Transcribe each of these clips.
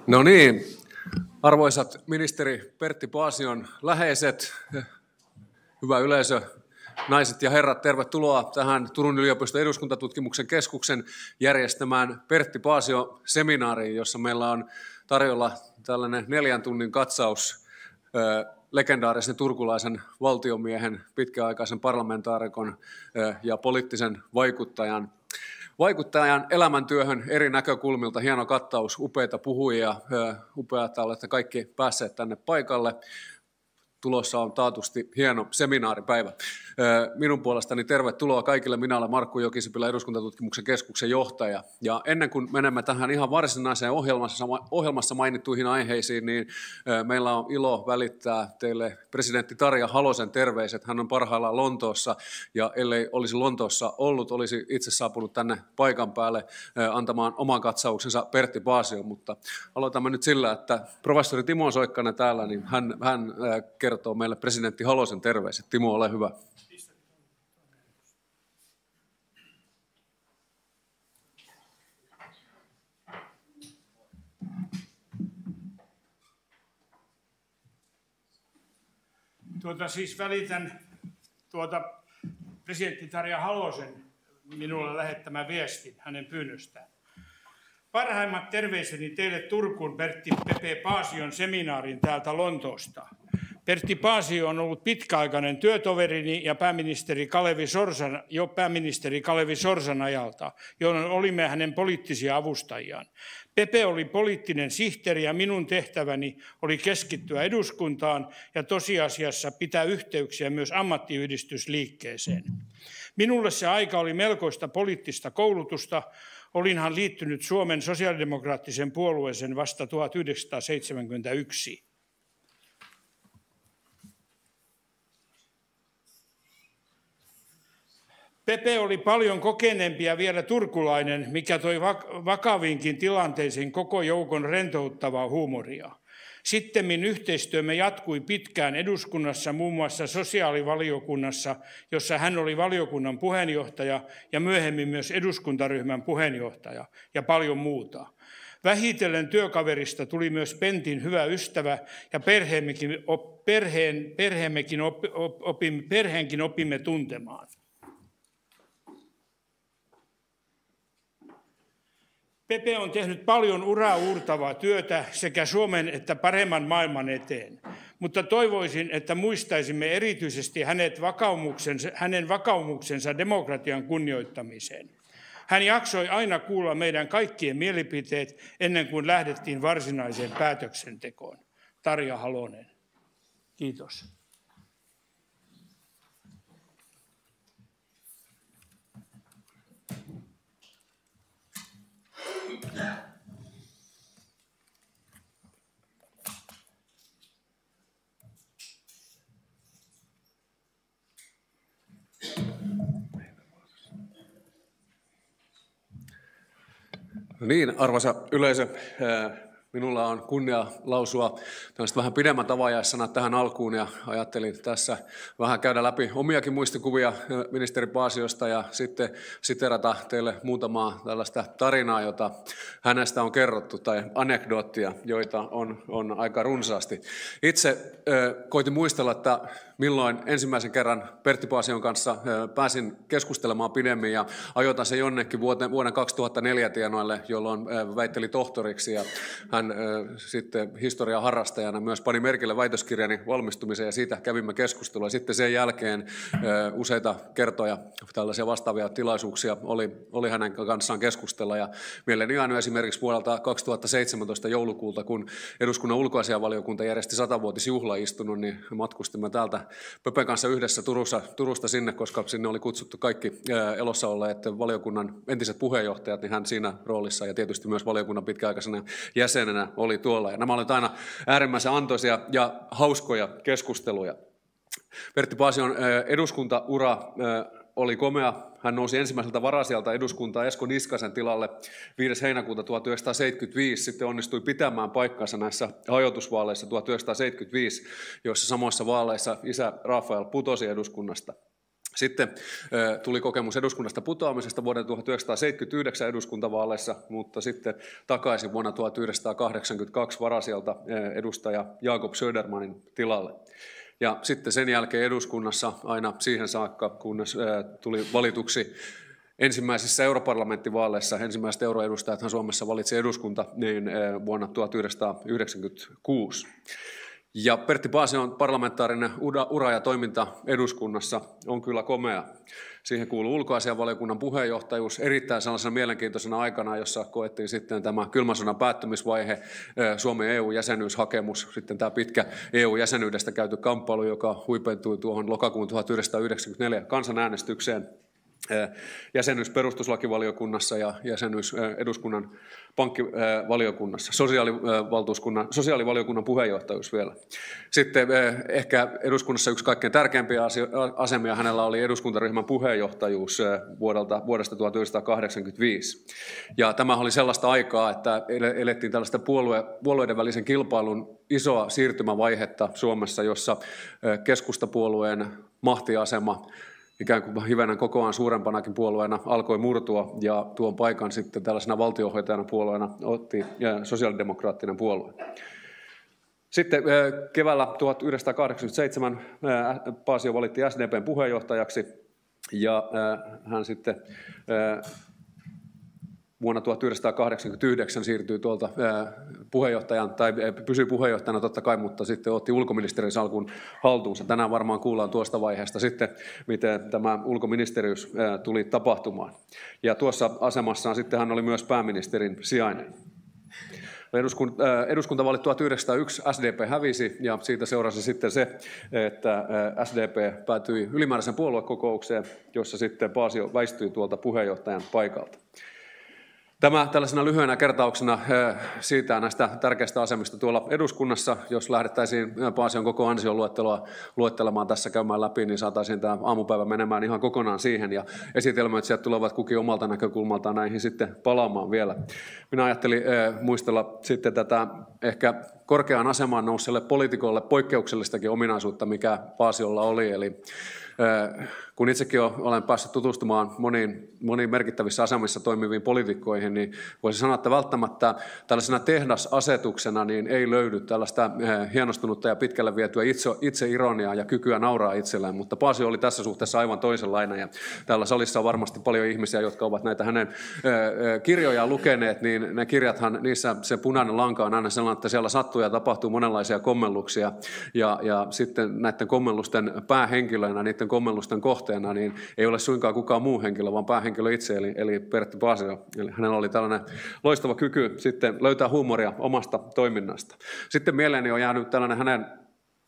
No niin, arvoisat ministeri Pertti Paasion läheiset, hyvä yleisö, naiset ja herrat, tervetuloa tähän Turun yliopiston eduskuntatutkimuksen keskuksen järjestämään Pertti Paasio-seminaariin, jossa meillä on tarjolla tällainen 4 tunnin katsaus legendaarisen turkulaisen valtiomiehen, pitkäaikaisen parlamentaarikon ja poliittisen vaikuttajan elämäntyöhön eri näkökulmilta. Hieno kattaus, upeita puhujia, upeaa, että olette kaikki päässeet tänne paikalle. Tulossa on taatusti hieno seminaaripäivä. Minun puolestani tervetuloa kaikille. Minä olen Markku Jokisipilä, eduskuntatutkimuksen keskuksen johtaja. Ja ennen kuin menemme tähän ihan varsinaiseen ohjelmassa mainittuihin aiheisiin, niin meillä on ilo välittää teille presidentti Tarja Halosen terveiset. Hän on parhaillaan Lontoossa, ja ellei olisi Lontoossa ollut, olisi itse saapunut tänne paikan päälle antamaan oman katsauksensa Pertti Paasioon. Mutta aloitamme nyt sillä, että professori Timo Soikkanen täällä, niin hän kertoo meille presidentti Halosen terveiset. Timo, ole hyvä. Siis välitän presidentti Tarja Halosen minulle lähettämä viestin hänen pyynnöstään. Parhaimmat terveiseni teille Turkuun Pertti Paasion seminaariin täältä Lontoosta. Pertti Paasio on ollut pitkäaikainen työtoverini ja pääministeri Kalevi Sorsan ajalta, jolloin olimme hänen poliittisia avustajiaan. Pepe oli poliittinen sihteeri ja minun tehtäväni oli keskittyä eduskuntaan ja tosiasiassa pitää yhteyksiä myös ammattiyhdistysliikkeeseen. Minulle se aika oli melkoista poliittista koulutusta. Olinhan liittynyt Suomen sosiaalidemokraattisen puolueeseen vasta 1971. Pepe oli paljon kokeneempi ja vielä turkulainen, mikä toi vakaviinkin tilanteisiin koko joukon rentouttavaa huumoria. Sittemmin yhteistyömme jatkui pitkään eduskunnassa, muun muassa sosiaalivaliokunnassa, jossa hän oli valiokunnan puheenjohtaja ja myöhemmin myös eduskuntaryhmän puheenjohtaja ja paljon muuta. Vähitellen työkaverista tuli myös Pentin hyvä ystävä ja perheenkin opimme tuntemaan. Pepe on tehnyt paljon uraa uurtavaa työtä sekä Suomen että paremman maailman eteen, mutta toivoisin, että muistaisimme erityisesti hänen vakaumuksensa demokratian kunnioittamiseen. Hän jaksoi aina kuulla meidän kaikkien mielipiteet ennen kuin lähdettiin varsinaiseen päätöksentekoon. Tarja Halonen. Kiitos. No niin, arvoisa yleisö, minulla on kunnia lausua tällaiset vähän pidemmät avajaissanat tähän alkuun ja ajattelin tässä vähän käydä läpi omiakin muistikuvia ministeri Paasiosta ja sitten siterata teille muutamaa tällaista tarinaa, jota hänestä on kerrottu tai anekdoottia, joita on aika runsaasti. Itse koitin muistella, että milloin ensimmäisen kerran Pertti Paasion kanssa pääsin keskustelemaan pidemmin ja ajoitan se jonnekin vuoden 2004 tienoille, jolloin väitteli tohtoriksi ja hän sitten historian harrastajana myös pani merkille väitöskirjani valmistumisen ja siitä kävimme keskustelua. Sitten sen jälkeen useita kertoja tällaisia vastaavia tilaisuuksia oli hänen kanssaan keskustella ja mieleeni jäänyt esimerkiksi vuodelta 2017 joulukuulta, kun eduskunnan ulkoasiainvaliokunta järjesti 100-vuotisjuhlaistunnon, niin matkustimme täältä Pepen kanssa yhdessä Turusta sinne, koska sinne oli kutsuttu kaikki elossa olleet valiokunnan entiset puheenjohtajat, niin hän siinä roolissa ja tietysti myös valiokunnan pitkäaikaisena jäsenenä oli tuolla. Ja nämä olivat aina äärimmäisen antoisia ja hauskoja keskusteluja. Pertti Paasion eduskuntaura oli komea. Hän nousi ensimmäiseltä varasijalta eduskuntaa Esko Niskasen tilalle 5. heinäkuuta 1975. Sitten onnistui pitämään paikkansa näissä hajotusvaaleissa 1975, joissa samoissa vaaleissa isä Rafael putosi eduskunnasta. Sitten tuli kokemus eduskunnasta putoamisesta vuoden 1979 eduskuntavaaleissa, mutta sitten takaisin vuonna 1982 varasijalta edustaja Jakob Södermanin tilalle. Ja sitten sen jälkeen eduskunnassa aina siihen saakka, kunnes tuli valituksi ensimmäisissä europarlamenttivaaleissa, ensimmäiset euroedustajathan Suomessa valitsi eduskunta niin vuonna 1996. Ja Pertti Paasion parlamentaarinen ura ja toiminta eduskunnassa on kyllä komea. Siihen kuuluu ulkoasiainvaliokunnan puheenjohtajuus erittäin sellaisena mielenkiintoisena aikana, jossa koettiin sitten tämä kylmän sodan päättymisvaihe, Suomen EU-jäsenyyshakemus, sitten tämä pitkä EU-jäsenyydestä käyty kamppailu, joka huipentui tuohon lokakuun 1994 kansanäänestykseen. Jäsenyys perustuslakivaliokunnassa ja jäsenyys eduskunnan pankkivaliokunnassa, sosiaalivaliokunnan puheenjohtajuus vielä. Sitten ehkä eduskunnassa yksi kaikkein tärkeimpiä asemia hänellä oli eduskuntaryhmän puheenjohtajuus vuodesta 1985. Ja tämä oli sellaista aikaa, että elettiin tällaista puolueiden välisen kilpailun isoa siirtymävaihetta Suomessa, jossa keskustapuolueen mahtiasema ikään kuin hivenen kokoaan suurempanakin puolueena alkoi murtua, ja tuon paikan sitten tällaisena valtionhoitajana puolueena otti sosiaalidemokraattinen puolue. Sitten keväällä 1987 Paasio valittiin SDP:n puheenjohtajaksi, ja hän sitten vuonna 1989 siirtyi tuolta puheenjohtajan, tai pysyi puheenjohtajana totta kai, mutta sitten otti ulkoministerin salkun haltuunsa. Tänään varmaan kuullaan tuosta vaiheesta sitten, miten tämä ulkoministeriys tuli tapahtumaan. Ja tuossa asemassaan sitten hän oli myös pääministerin sijainen. Eduskuntavaalit 1901 SDP hävisi, ja siitä seurasi sitten se, että SDP päätyi ylimääräisen puoluekokoukseen, jossa sitten Paasio väistyi tuolta puheenjohtajan paikalta. Tämä tällaisena lyhyenä kertauksena siitä näistä tärkeistä asemista tuolla eduskunnassa. Jos lähdettäisiin Paasion koko ansioluetteloa luettelemaan tässä käymään läpi, niin saataisiin tämä aamupäivä menemään ihan kokonaan siihen. Ja esitelmöitsijät tulevat kukin omalta näkökulmaltaan näihin sitten palaamaan vielä. Minä ajattelin muistella sitten tätä ehkä korkeaan asemaan nousseelle poliitikolle poikkeuksellistakin ominaisuutta, mikä Paasiolla oli. Eli kun itsekin olen päässyt tutustumaan moniin merkittävissä asemissa toimiviin poliitikkoihin, niin voisi sanoa, että välttämättä tällaisena tehdasasetuksena niin ei löydy tällaista hienostunutta ja pitkälle vietyä itseironiaa ja kykyä nauraa itselleen, mutta Paasio oli tässä suhteessa aivan toisenlainen, ja täällä salissa on varmasti paljon ihmisiä, jotka ovat näitä hänen kirjojaan lukeneet, niin ne kirjathan, niissä se punainen lanka on aina sellainen, että siellä sattuu ja tapahtuu monenlaisia kommelluksia, ja sitten näiden kommellusten päähenkilöinä, niiden kommellusten kohteena, niin ei ole suinkaan kukaan muu henkilö, vaan päähenkilö itse, eli Pertti Paasio. Eli hänellä oli tällainen loistava kyky sitten löytää huumoria omasta toiminnasta. Sitten mieleeni on jäänyt tällainen hänen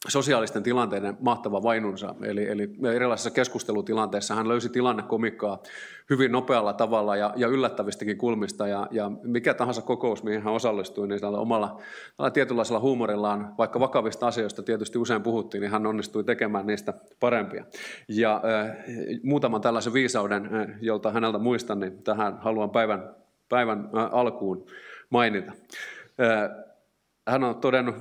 sosiaalisten tilanteiden mahtava vainunsa, eli erilaisissa keskustelutilanteissa hän löysi tilannekomikkaa hyvin nopealla tavalla ja yllättävistäkin kulmista, ja mikä tahansa kokous, mihin hän osallistui, niin tällä omalla tietynlaisella huumorillaan, vaikka vakavista asioista tietysti usein puhuttiin, niin hän onnistui tekemään niistä parempia. Ja muutaman tällaisen viisauden, jolta häneltä muistan, niin tähän haluan päivän alkuun mainita. Hän on todennut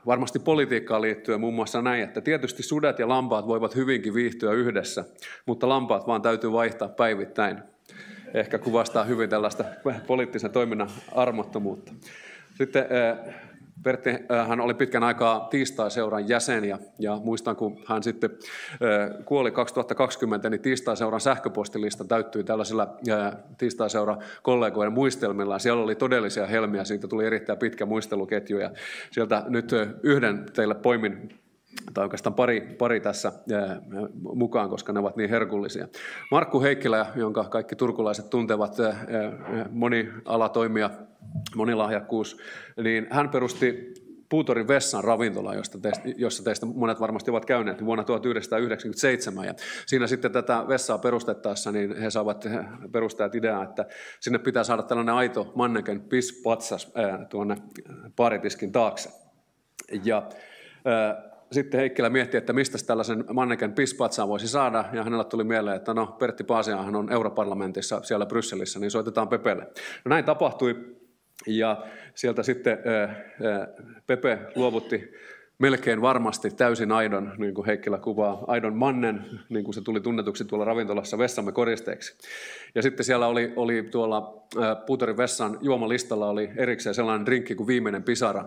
varmasti politiikkaan liittyen muun muassa näin, että tietysti sudet ja lampaat voivat hyvinkin viihtyä yhdessä, mutta lampaat vaan täytyy vaihtaa päivittäin. Ehkä kuvastaa hyvin tällaista poliittisen toiminnan armottomuutta. Sitten Pertti, hän oli pitkän aikaa Tiistai-seuran jäsen, ja muistan, kun hän sitten kuoli 2020, niin Tiistai-seuran sähköpostilista täyttyi tällaisilla Tiistai-seuran kollegoiden muistelmilla. Siellä oli todellisia helmiä, siitä tuli erittäin pitkä muisteluketju, ja sieltä nyt yhden teille poimin, tai oikeastaan pari tässä mukaan, koska ne ovat niin herkullisia. Markku Heikkilä, jonka kaikki turkulaiset tuntevat, monialatoimija, monilahjakkuus, niin hän perusti Puutorin vessan ravintola, jossa teistä monet varmasti ovat käyneet vuonna 1997. Ja siinä sitten tätä vessaa perustettaessa niin he saavat perustajat ideaa, että sinne pitää saada tällainen aito manneken pispatsas tuonne baaritiskin taakse. Ja sitten Heikkilä mietti, että mistä tällaisen manneken pispatsaan voisi saada, ja hänellä tuli mieleen, että no Pertti Paasiahan on europarlamentissa siellä Brysselissä, niin soitetaan Pepelle. No näin tapahtui, ja sieltä sitten Pepe luovutti melkein varmasti täysin aidon, niin kuin Heikkilä kuvaa, aidon mannen, niin kuin se tuli tunnetuksi tuolla ravintolassa vessamme koristeeksi. Ja sitten siellä oli tuolla puutorin vessan juomalistalla oli erikseen sellainen drinkki kuin viimeinen pisara,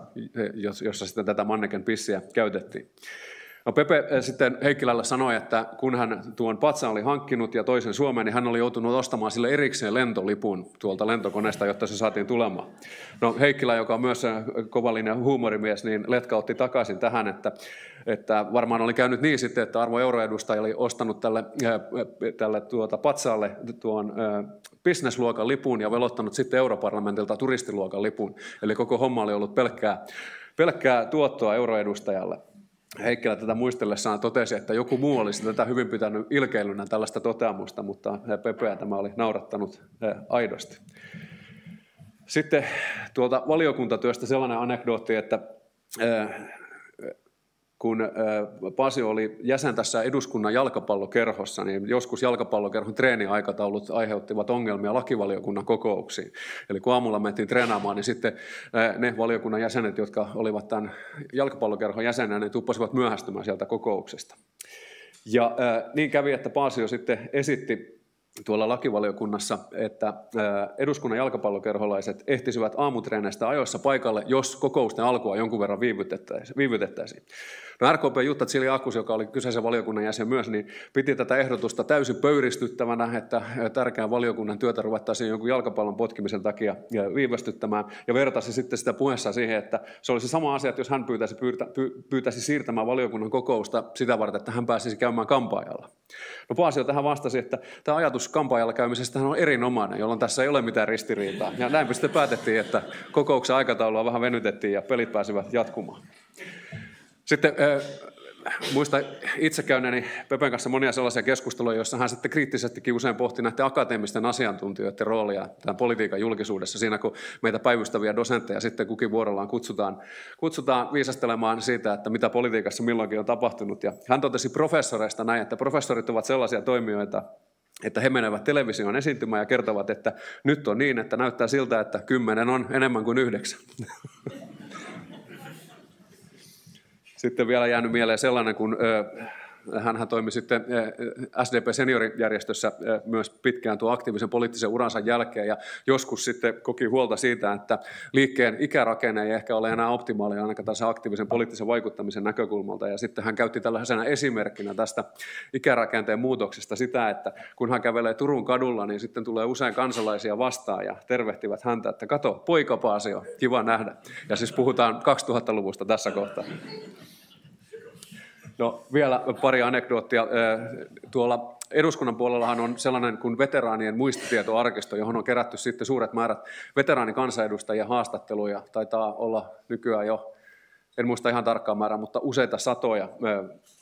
jossa sitten tätä manneken pissiä käytettiin. No Pepe sitten Heikkilällä sanoi, että kun hän tuon patsaan oli hankkinut ja toisen Suomeen, niin hän oli joutunut ostamaan sille erikseen lentolipun tuolta lentokoneesta, jotta se saatiin tulemaan. No Heikkilä, joka on myös kovallinen huumorimies, niin letkautti takaisin tähän, että varmaan oli käynyt niin sitten, että arvo euroedustaja oli ostanut tälle patsaalle tuon businessluokan lipun ja velottanut sitten europarlamentilta turistiluokan lipun. Eli koko homma oli ollut pelkkää tuottoa euroedustajalle. Heikkilä tätä muistellessaan totesi, että joku muu olisi tätä hyvin pitänyt ilkeilynä tällaista toteamusta, mutta Pepeä tämä oli naurattanut aidosti. Sitten tuolta valiokuntatyöstä sellainen anekdootti, että kun Pasio oli jäsen tässä eduskunnan jalkapallokerhossa, niin joskus jalkapallokerhon treeniaikataulut aiheuttivat ongelmia lakivaliokunnan kokouksiin. Eli kun aamulla mentiin treenaamaan, niin sitten ne valiokunnan jäsenet, jotka olivat tämän jalkapallokerhon jäsenenä, ne tuppasivat myöhästymään sieltä kokouksesta. Ja niin kävi, että Pasio sitten esitti tuolla lakivaliokunnassa, että eduskunnan jalkapallokerholaiset ehtisivät aamutreeneistä ajoissa paikalle, jos kokousten alkua jonkun verran viivytettäisiin. No RKP Jutta Tsili-Akkus, joka oli kyseisen valiokunnan jäsen myös, niin piti tätä ehdotusta täysin pöyristyttävänä, että tärkeän valiokunnan työtä ruvettaisiin jonkun jalkapallon potkimisen takia viivästyttämään, ja vertasi sitten sitä puheessa siihen, että se olisi sama asia, että jos hän pyytäisi siirtämään valiokunnan kokousta sitä varten, että hän pääsisi käymään kampaajalla. No Paasio tähän vastasi, että tämä ajatus kampaajalla käymisestä on erinomainen, jolloin tässä ei ole mitään ristiriitaa. Ja näin sitten päätettiin, että kokouksen aikataulua vähän venytettiin ja pelit pääsivät jatkumaan. Sitten muistan itse käyneeni Pepen kanssa monia sellaisia keskusteluja, joissa hän sitten kriittisestikin usein pohti näiden akateemisten asiantuntijoiden roolia tämän politiikan julkisuudessa siinä, kun meitä päivystäviä dosentteja sitten kukin vuorollaan kutsutaan viisastelemaan siitä, että mitä politiikassa milloinkin on tapahtunut. Ja hän totesi professoreista näin, että professorit ovat sellaisia toimijoita, että he menevät televisioon esiintymään ja kertovat, että nyt on niin, että näyttää siltä, että 10 on enemmän kuin 9. Sitten vielä jäänyt mieleen sellainen, kun hän toimi sitten SDP-seniorijärjestössä myös pitkään tuon aktiivisen poliittisen uransa jälkeen ja joskus sitten koki huolta siitä, että liikkeen ikärakenne ei ehkä ole enää optimaalinen ainakaan tässä aktiivisen poliittisen vaikuttamisen näkökulmalta. Ja sitten hän käytti tällaisena esimerkkinä tästä ikärakenteen muutoksesta sitä, että kun hän kävelee Turun kadulla, niin sitten tulee usein kansalaisia vastaan ja tervehtivät häntä, että kato, poika Paasio, kiva nähdä. Ja siis puhutaan 2000-luvusta tässä kohtaa. No vielä pari anekdoottia. Tuolla eduskunnan puolellahan on sellainen kuin veteraanien muistitietoarkisto, johon on kerätty sitten suuret määrät veteraanikansanedustajien haastatteluja. Taitaa olla nykyään jo, en muista ihan tarkkaa määrää, mutta useita satoja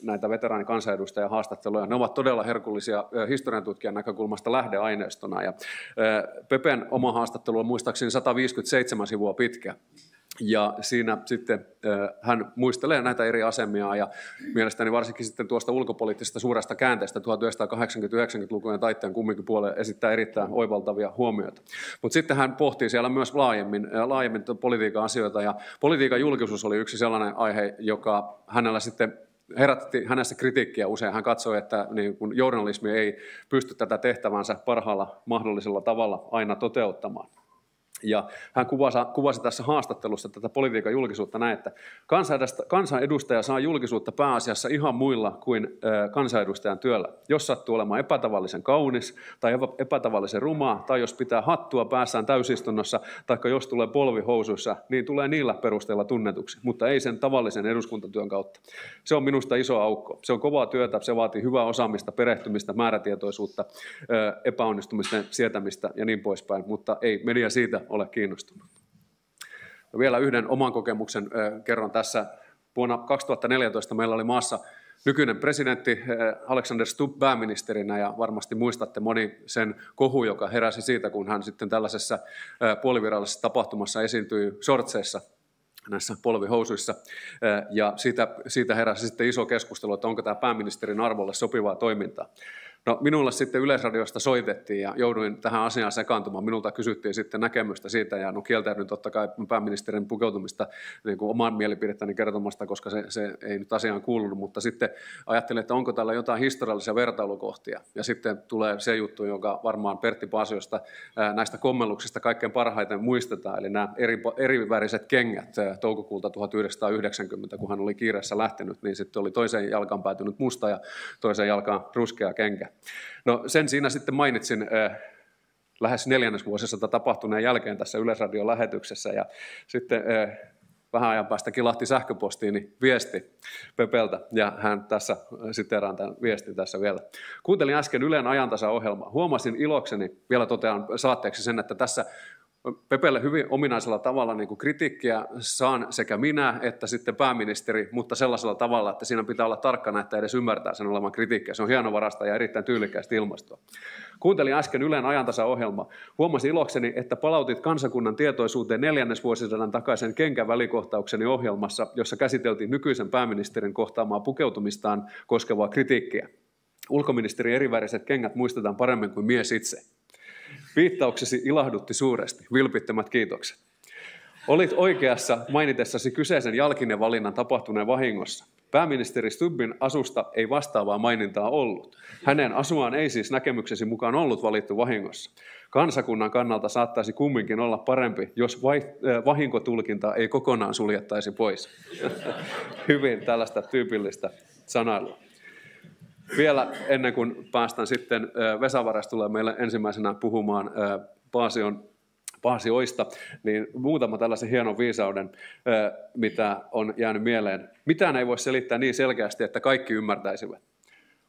näitä veteraanikansanedustajien haastatteluja. Ne ovat todella herkullisia historiantutkijan näkökulmasta lähdeaineistona. Ja Pepen oma haastattelu on muistaakseni 157 sivua pitkä. Ja siinä sitten hän muistelee näitä eri asemia ja mielestäni varsinkin sitten tuosta ulkopoliittisesta suuresta käänteestä 1980-90-lukujen taitteen kumminkin puolelle esittää erittäin oivaltavia huomioita. Mutta sitten hän pohtii siellä myös laajemmin politiikan asioita ja politiikan julkisuus oli yksi sellainen aihe, joka hänellä sitten herätti hänessä kritiikkiä usein. Hän katsoi, että niin kun journalismi ei pysty tätä tehtävänsä parhaalla mahdollisella tavalla aina toteuttamaan. Ja hän kuvasi tässä haastattelussa tätä politiikan julkisuutta näin, että kansanedustaja saa julkisuutta pääasiassa ihan muilla kuin kansanedustajan työllä. Jos sattuu olemaan epätavallisen kaunis tai epätavallisen rumaa, tai jos pitää hattua päässään täysistunnossa, tai jos tulee polvihousuissa, niin tulee niillä perusteella tunnetuksi, mutta ei sen tavallisen eduskuntatyön kautta. Se on minusta iso aukko. Se on kovaa työtä, se vaatii hyvää osaamista, perehtymistä, määrätietoisuutta, epäonnistumisten sietämistä ja niin poispäin, mutta ei media siitä ole kiinnostunut. No vielä yhden oman kokemuksen kerron tässä. Vuonna 2014 meillä oli maassa nykyinen presidentti Alexander Stubb pääministerinä ja varmasti muistatte moni sen kohu, joka heräsi siitä, kun hän sitten tällaisessa puolivirallisessa tapahtumassa esiintyi shortseissa näissä polvihousuissa ja siitä heräsi sitten iso keskustelu, että onko tämä pääministerin arvolle sopivaa toimintaa. No, minulle sitten Yleisradiosta soitettiin ja jouduin tähän asiaan sekaantumaan. Minulta kysyttiin sitten näkemystä siitä ja kieltäydyin totta kai pääministerin pukeutumista niin kuin oman mielipidettäni kertomasta, koska se ei nyt asiaan kuulunut, mutta sitten ajattelin, että onko tällä jotain historiallisia vertailukohtia. Ja sitten tulee se juttu, jonka varmaan Pertti Paasiosta näistä kommelluksista kaikkein parhaiten muistetaan, eli nämä eriväriset kengät toukokuulta 1990, kun hän oli kiireessä lähtenyt, niin sitten oli toiseen jalkaan päätynyt musta ja toiseen jalkaan ruskea kenkä. No sen siinä sitten mainitsin lähes 4. vuosisata tapahtuneen jälkeen tässä Yleisradion lähetyksessä ja sitten vähän ajan päästä kilahti sähköpostiini viesti Pepeltä ja hän tässä siteeraan tämän viestin tässä vielä. Kuuntelin äsken Ylen ajantasaohjelmaa. Huomasin ilokseni, vielä totean saatteeksi sen, että tässä Pepelle hyvin ominaisella tavalla niin kuin kritiikkiä saan sekä minä että sitten pääministeri, mutta sellaisella tavalla, että siinä pitää olla tarkkana, että edes ymmärtää sen olevan kritiikkiä. Se on hienovarasta ja erittäin tyylikkäästi ilmastoa. Kuuntelin äsken Ylen ajantasaohjelmaa. Huomasin ilokseni, että palautit kansakunnan tietoisuuteen 4. vuosisadan takaisen kenkävälikohtaukseni ohjelmassa, jossa käsiteltiin nykyisen pääministerin kohtaamaa pukeutumistaan koskevaa kritiikkiä. Ulkoministerin eriväriset kengät muistetaan paremmin kuin mies itse. Viittauksesi ilahdutti suuresti. Vilpittömät kiitokset. Olit oikeassa mainitessasi kyseisen jalkinevalinnan tapahtuneen vahingossa. Pääministeri Stubbin asusta ei vastaavaa mainintaa ollut. Hänen asuaan ei siis näkemyksesi mukaan ollut valittu vahingossa. Kansakunnan kannalta saattaisi kumminkin olla parempi, jos vahinkotulkintaa ei kokonaan suljettaisi pois. Hyvin tällaista tyypillistä sanailua. Vielä ennen kuin päästään sitten, Vesa Vares tulee meille ensimmäisenä puhumaan Paasioista, niin muutama tällaisen hienon viisauden, mitä on jäänyt mieleen. Mitään ei voi selittää niin selkeästi, että kaikki ymmärtäisivät.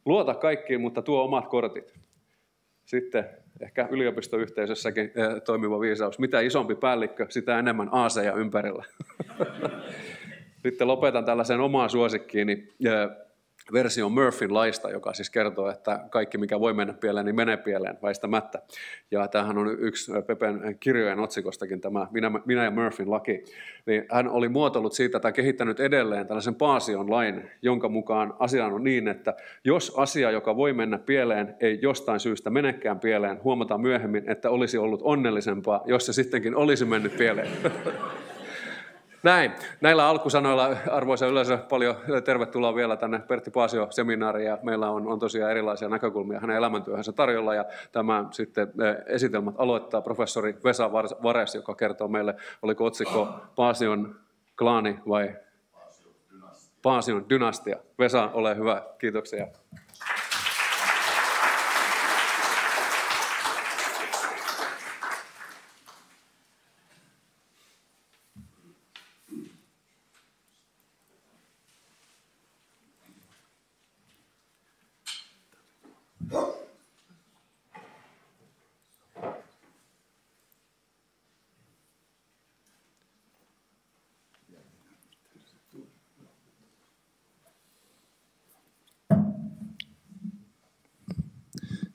Luota kaikkiin, mutta tuo omat kortit. Sitten ehkä yliopistoyhteisössäkin toimiva viisaus. Mitä isompi päällikkö, sitä enemmän aaseja ympärillä. Sitten lopetan tällaisen omaan suosikkiini. Versio Murphyn laista, joka siis kertoo, että kaikki mikä voi mennä pieleen, niin menee pieleen väistämättä. Ja tämähän on yksi Pepen kirjojen otsikostakin tämä Minä ja Murphyn laki. Niin hän oli muotoillut siitä tai kehittänyt edelleen tällaisen Paasion lain, jonka mukaan asia on niin, että jos asia, joka voi mennä pieleen, ei jostain syystä menekään pieleen, huomataan myöhemmin, että olisi ollut onnellisempaa, jos se sittenkin olisi mennyt pieleen. Näin. Näillä alkusanoilla, arvoisa yleisö, paljon tervetuloa vielä tänne Pertti Paasio-seminaariin. Ja meillä on tosiaan erilaisia näkökulmia hänen elämäntyöhönsä tarjolla. Ja tämä sitten esitelmät aloittaa professori Vesa Vares, joka kertoo meille, oliko otsikko Paasion klaani vai Paasion dynastia. Vesa, ole hyvä. Kiitoksia.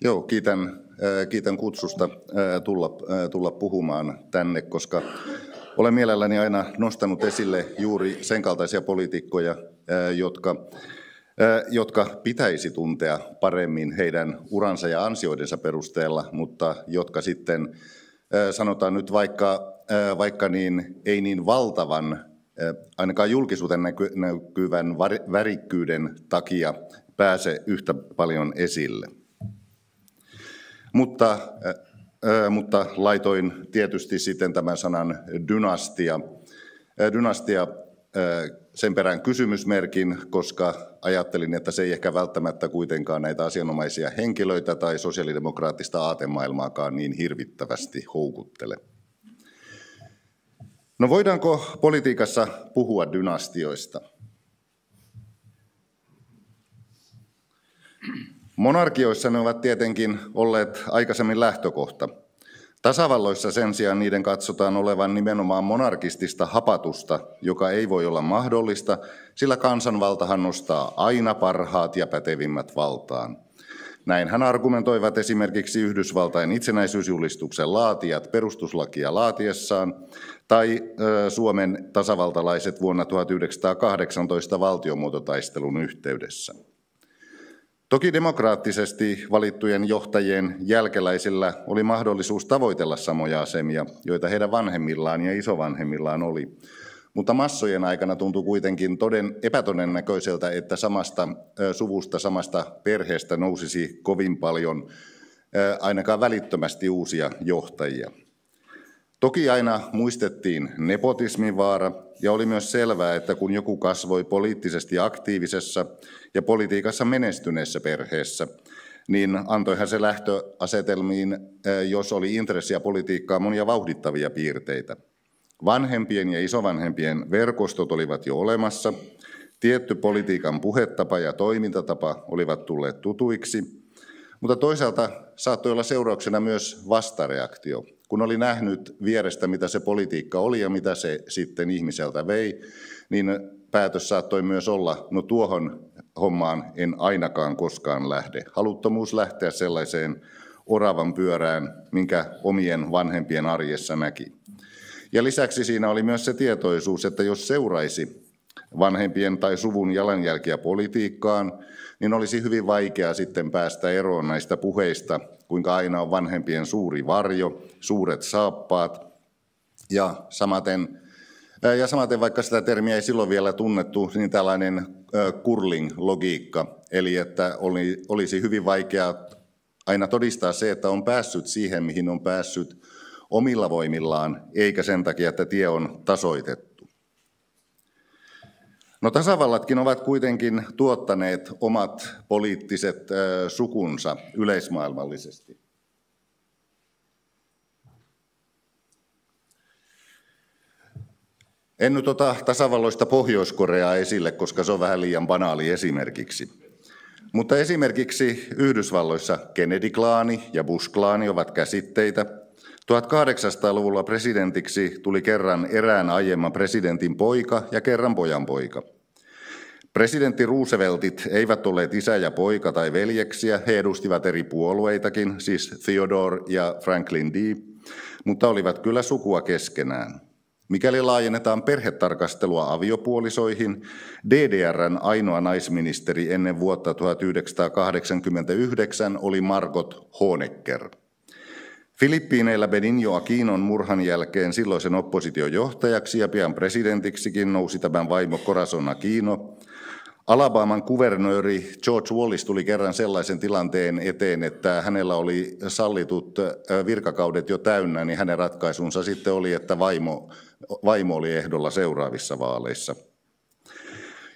Joo, kiitän kutsusta tulla puhumaan tänne, koska olen mielelläni aina nostanut esille juuri sen kaltaisia poliitikkoja, jotka pitäisi tuntea paremmin heidän uransa ja ansioidensa perusteella, mutta jotka sitten sanotaan nyt vaikka niin, ei niin valtavan, ainakaan julkisuuden näkyvän värikkyyden takia pääse yhtä paljon esille. Mutta laitoin tietysti sitten tämän sanan dynastia sen perään kysymysmerkin, koska ajattelin, että se ei ehkä välttämättä kuitenkaan näitä asianomaisia henkilöitä tai sosiaalidemokraattista aatemaailmaakaan niin hirvittävästi houkuttele. No voidaanko politiikassa puhua dynastioista? Monarkioissa ne ovat tietenkin olleet aikaisemmin lähtökohta. Tasavalloissa sen sijaan niiden katsotaan olevan nimenomaan monarkistista hapatusta, joka ei voi olla mahdollista, sillä kansanvaltahan nostaa aina parhaat ja pätevimmät valtaan. Näin hän argumentoivat esimerkiksi Yhdysvaltain itsenäisyysjulistuksen laatijat perustuslakia laatiessaan tai Suomen tasavaltalaiset vuonna 1918 valtiomuototaistelun yhteydessä. Toki demokraattisesti valittujen johtajien jälkeläisillä oli mahdollisuus tavoitella samoja asemia, joita heidän vanhemmillaan ja isovanhemmillaan oli. Mutta massojen aikana tuntui kuitenkin epätodennäköiseltä, että samasta suvusta, samasta perheestä nousisi kovin paljon ainakaan välittömästi uusia johtajia. Toki aina muistettiin nepotismin vaara ja oli myös selvää, että kun joku kasvoi poliittisesti aktiivisessa ja politiikassa menestyneessä perheessä, niin antoihan se lähtöasetelmiin, jos oli intressiä politiikkaa, monia vauhdittavia piirteitä. Vanhempien ja isovanhempien verkostot olivat jo olemassa, tietty politiikan puhetapa ja toimintatapa olivat tulleet tutuiksi, mutta toisaalta saattoi olla seurauksena myös vastareaktio. Kun oli nähnyt vierestä, mitä se politiikka oli ja mitä se sitten ihmiseltä vei, niin päätös saattoi myös olla, no tuohon hommaan en ainakaan koskaan lähde. Haluttomuus lähteä sellaiseen oravan pyörään, minkä omien vanhempien arjessa näki. Ja lisäksi siinä oli myös se tietoisuus, että jos seuraisi vanhempien tai suvun jalanjälkiä politiikkaan, niin olisi hyvin vaikea sitten päästä eroon näistä puheista, kuinka aina on vanhempien suuri varjo, suuret saappaat ja samaten vaikka sitä termiä ei silloin vielä tunnettu, niin tällainen curling-logiikka, eli että olisi hyvin vaikea aina todistaa se, että on päässyt siihen, mihin on päässyt omilla voimillaan, eikä sen takia, että tie on tasoitettu. No tasavallatkin ovat kuitenkin tuottaneet omat poliittiset sukunsa yleismaailmallisesti. En nyt ota tasavalloista Pohjois-Koreaa esille, koska se on vähän liian banaali esimerkiksi. Mutta esimerkiksi Yhdysvalloissa Kennedy-klaani ja Bush-klaani ovat käsitteitä. 1800-luvulla presidentiksi tuli kerran erään aiemman presidentin poika ja kerran pojanpoika. Presidentti Rooseveltit eivät olleet isä ja poika tai veljeksiä, he edustivat eri puolueitakin, siis Theodore ja Franklin D., mutta olivat kyllä sukua keskenään. Mikäli laajennetaan perhetarkastelua aviopuolisoihin, DDR:n ainoa naisministeri ennen vuotta 1989 oli Margot Honecker. Filippiineillä Benigno Aquinon murhan jälkeen silloisen opposition johtajaksi ja pian presidentiksikin nousi tämän vaimo Corazon Aquino. Alabaman kuvernööri George Wallace tuli kerran sellaisen tilanteen eteen, että hänellä oli sallitut virkakaudet jo täynnä, niin hänen ratkaisunsa sitten oli, että vaimo oli ehdolla seuraavissa vaaleissa.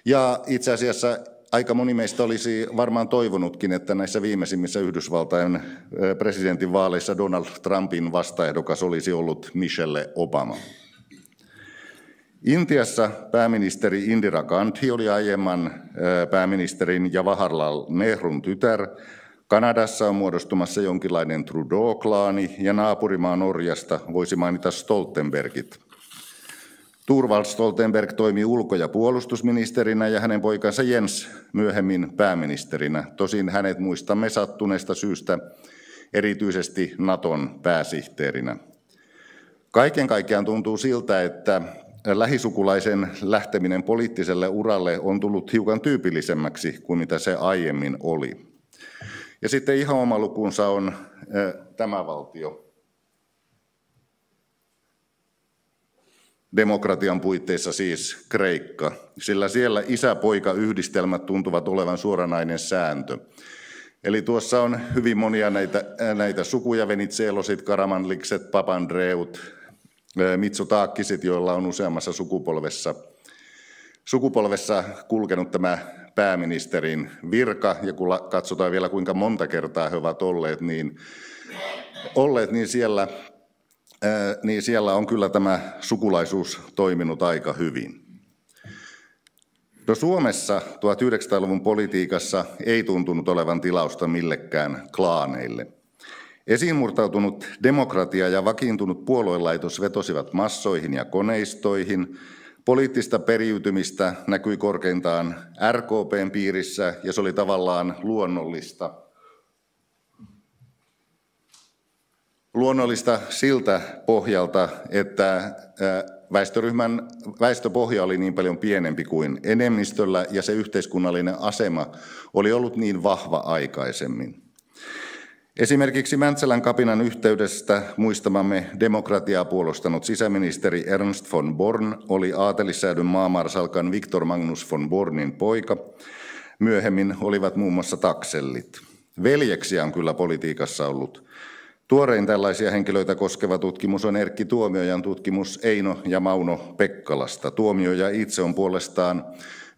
Ja itse asiassa aika moni meistä olisi varmaan toivonutkin, että näissä viimeisimmissä Yhdysvaltain presidentin vaaleissa Donald Trumpin vastaehdokas olisi ollut Michelle Obama. Intiassa pääministeri Indira Gandhi oli aiemman pääministerin Jawaharlal Nehrun tytär. Kanadassa on muodostumassa jonkinlainen Trudeau-klaani ja naapurimaa Norjasta voisi mainita Stoltenbergit. Thorvald Stoltenberg toimi ulko- ja puolustusministerinä ja hänen poikansa Jens myöhemmin pääministerinä. Tosin hänet muistamme sattuneesta syystä erityisesti Naton pääsihteerinä. Kaiken kaikkiaan tuntuu siltä, että lähisukulaisen lähteminen poliittiselle uralle on tullut hiukan tyypillisemmäksi kuin mitä se aiemmin oli. Ja sitten ihan oma lukunsa on tämä valtio. Demokratian puitteissa siis Kreikka, sillä siellä isä-poika-yhdistelmät tuntuvat olevan suoranainen sääntö. Eli tuossa on hyvin monia näitä sukuja, Venizelosit, Karamanlikset, Papandreut, Mitsotakisit, joilla on useammassa sukupolvessa kulkenut tämä pääministerin virka, ja kun katsotaan vielä kuinka monta kertaa he ovat olleet, niin siellä on kyllä tämä sukulaisuus toiminut aika hyvin. No Suomessa 1900-luvun politiikassa ei tuntunut olevan tilausta millekään klaaneille. Esiinmurtautunut demokratia ja vakiintunut puoluelaitos vetosivat massoihin ja koneistoihin. Poliittista periytymistä näkyi korkeintaan RKP:n piirissä ja se oli tavallaan luonnollista siltä pohjalta, että väestöpohja oli niin paljon pienempi kuin enemmistöllä ja se yhteiskunnallinen asema oli ollut niin vahva aikaisemmin. Esimerkiksi Mäntsälän kapinan yhteydestä muistamamme demokratiaa puolustanut sisäministeri Ernst von Born oli aatelissäädyn maamarsalkan Viktor Magnus von Bornin poika. Myöhemmin olivat muun muassa taksellit. Veljeksiä on kyllä politiikassa ollut. Tuorein tällaisia henkilöitä koskeva tutkimus on Erkki Tuomiojan tutkimus Eino ja Mauno Pekkalasta. Tuomioja itse on puolestaan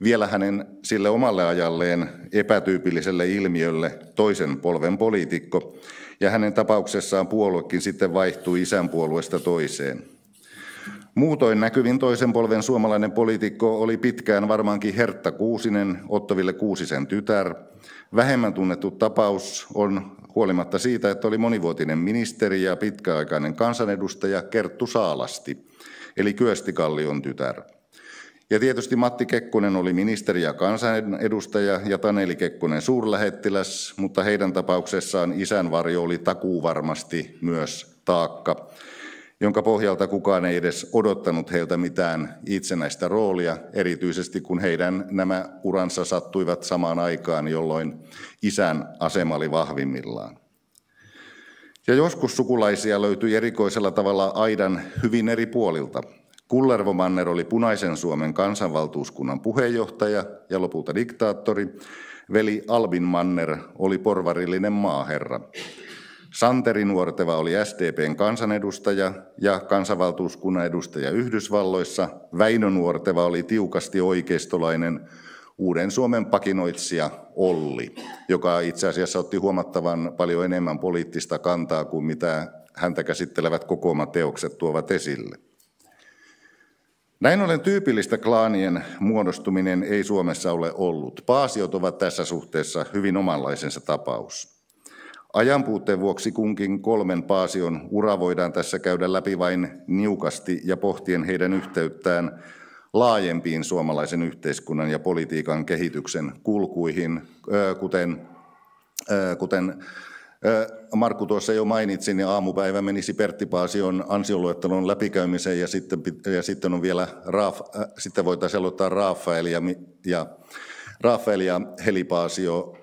vielä hänen sille omalle ajalleen epätyypilliselle ilmiölle toisen polven poliitikko, ja hänen tapauksessaan puoluekin sitten vaihtui isän puolueesta toiseen. Muutoin näkyvin toisen polven suomalainen poliitikko oli pitkään varmaankin Hertta Kuusinen, Otto Ville Kuusisen tytär. Vähemmän tunnettu tapaus on huolimatta siitä, että oli monivuotinen ministeri ja pitkäaikainen kansanedustaja Kerttu Saalasti, eli Kyösti Kallion tytär. Ja tietysti Matti Kekkonen oli ministeri ja kansanedustaja ja Taneli Kekkonen suurlähettiläs, mutta heidän tapauksessaan isän varjo oli takuuvarmasti myös taakka, jonka pohjalta kukaan ei edes odottanut heiltä mitään itsenäistä roolia, erityisesti kun heidän nämä uransa sattuivat samaan aikaan, jolloin isän asema oli vahvimmillaan. Ja joskus sukulaisia löytyi erikoisella tavalla aidan hyvin eri puolilta. Kullervo Manner oli Punaisen Suomen kansanvaltuuskunnan puheenjohtaja ja lopulta diktaattori. Veli Albin Manner oli porvarillinen maaherra. Santeri Nuorteva oli SDP:n kansanedustaja ja kansanvaltuuskunnan edustaja Yhdysvalloissa. Väinö Nuorteva oli tiukasti oikeistolainen Uuden Suomen pakinoitsija Olli, joka itse asiassa otti huomattavan paljon enemmän poliittista kantaa kuin mitä häntä käsittelevät kokoomateokset tuovat esille. Näin ollen tyypillistä klaanien muodostuminen ei Suomessa ole ollut. Paasiot ovat tässä suhteessa hyvin omanlaisensa tapaus. Ajanpuutteen vuoksi kunkin kolmen paasion ura voidaan tässä käydä läpi vain niukasti ja pohtien heidän yhteyttään laajempiin suomalaisen yhteiskunnan ja politiikan kehityksen kulkuihin, kuten Markku tuossa jo mainitsi, niin aamupäivä menisi Pertti Paasion ansioluettelon läpikäymiseen ja sitten on vielä sitten voitaisiin aloittaa Rafael ja Heli Paasio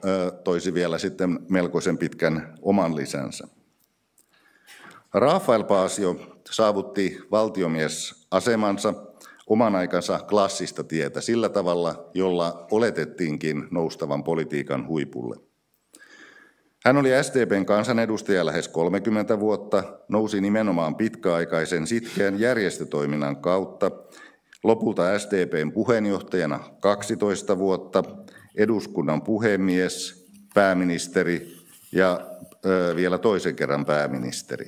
toisi vielä sitten melkoisen pitkän oman lisänsä. Rafael Paasio saavutti valtiomiesasemansa oman aikansa klassista tietä sillä tavalla, jolla oletettiinkin noustavan politiikan huipulle. Hän oli SDP:n kansanedustaja lähes 30 vuotta, nousi nimenomaan pitkäaikaisen sitkeän järjestötoiminnan kautta, lopulta SDP:n puheenjohtajana 12 vuotta, eduskunnan puhemies, pääministeri ja vielä toisen pääministeri.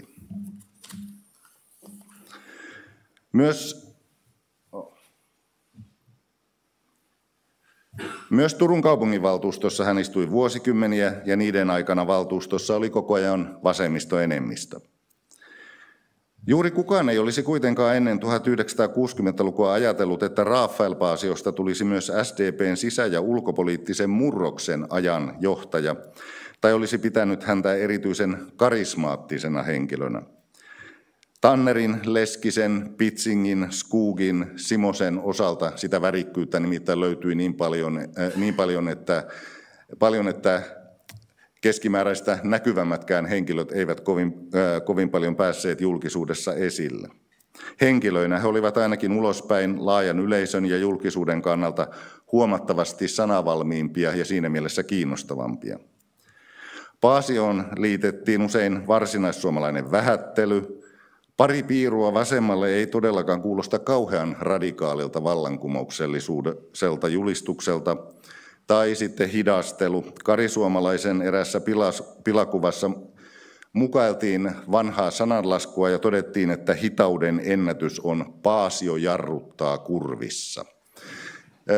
Myös Turun kaupunginvaltuustossa hän istui vuosikymmeniä ja niiden aikana valtuustossa oli koko ajan vasemmistoenemmistö. Juuri kukaan ei olisi kuitenkaan ennen 1960-lukua ajatellut, että Rafael Paasiosta tulisi myös SDP:n sisä- ja ulkopoliittisen murroksen ajan johtaja, tai olisi pitänyt häntä erityisen karismaattisena henkilönä. Tannerin, Leskisen, Pitzingin, Skogin, Simosen osalta sitä värikkyyttä nimittäin löytyi niin paljon, että keskimääräistä näkyvämmätkään henkilöt eivät kovin paljon päässeet julkisuudessa esille. Henkilöinä he olivat ainakin ulospäin laajan yleisön ja julkisuuden kannalta huomattavasti sanavalmiimpia ja siinä mielessä kiinnostavampia. Paasioon liitettiin usein varsinaissuomalainen vähättely. Pari piirua vasemmalle ei todellakaan kuulosta kauhean radikaalilta vallankumoukselliselta julistukselta, tai sitten hidastelu. Kari Suomalaisen erässä pilakuvassa mukailtiin vanhaa sananlaskua ja todettiin, että hitauden ennätys on Paasio jarruttaa kurvissa.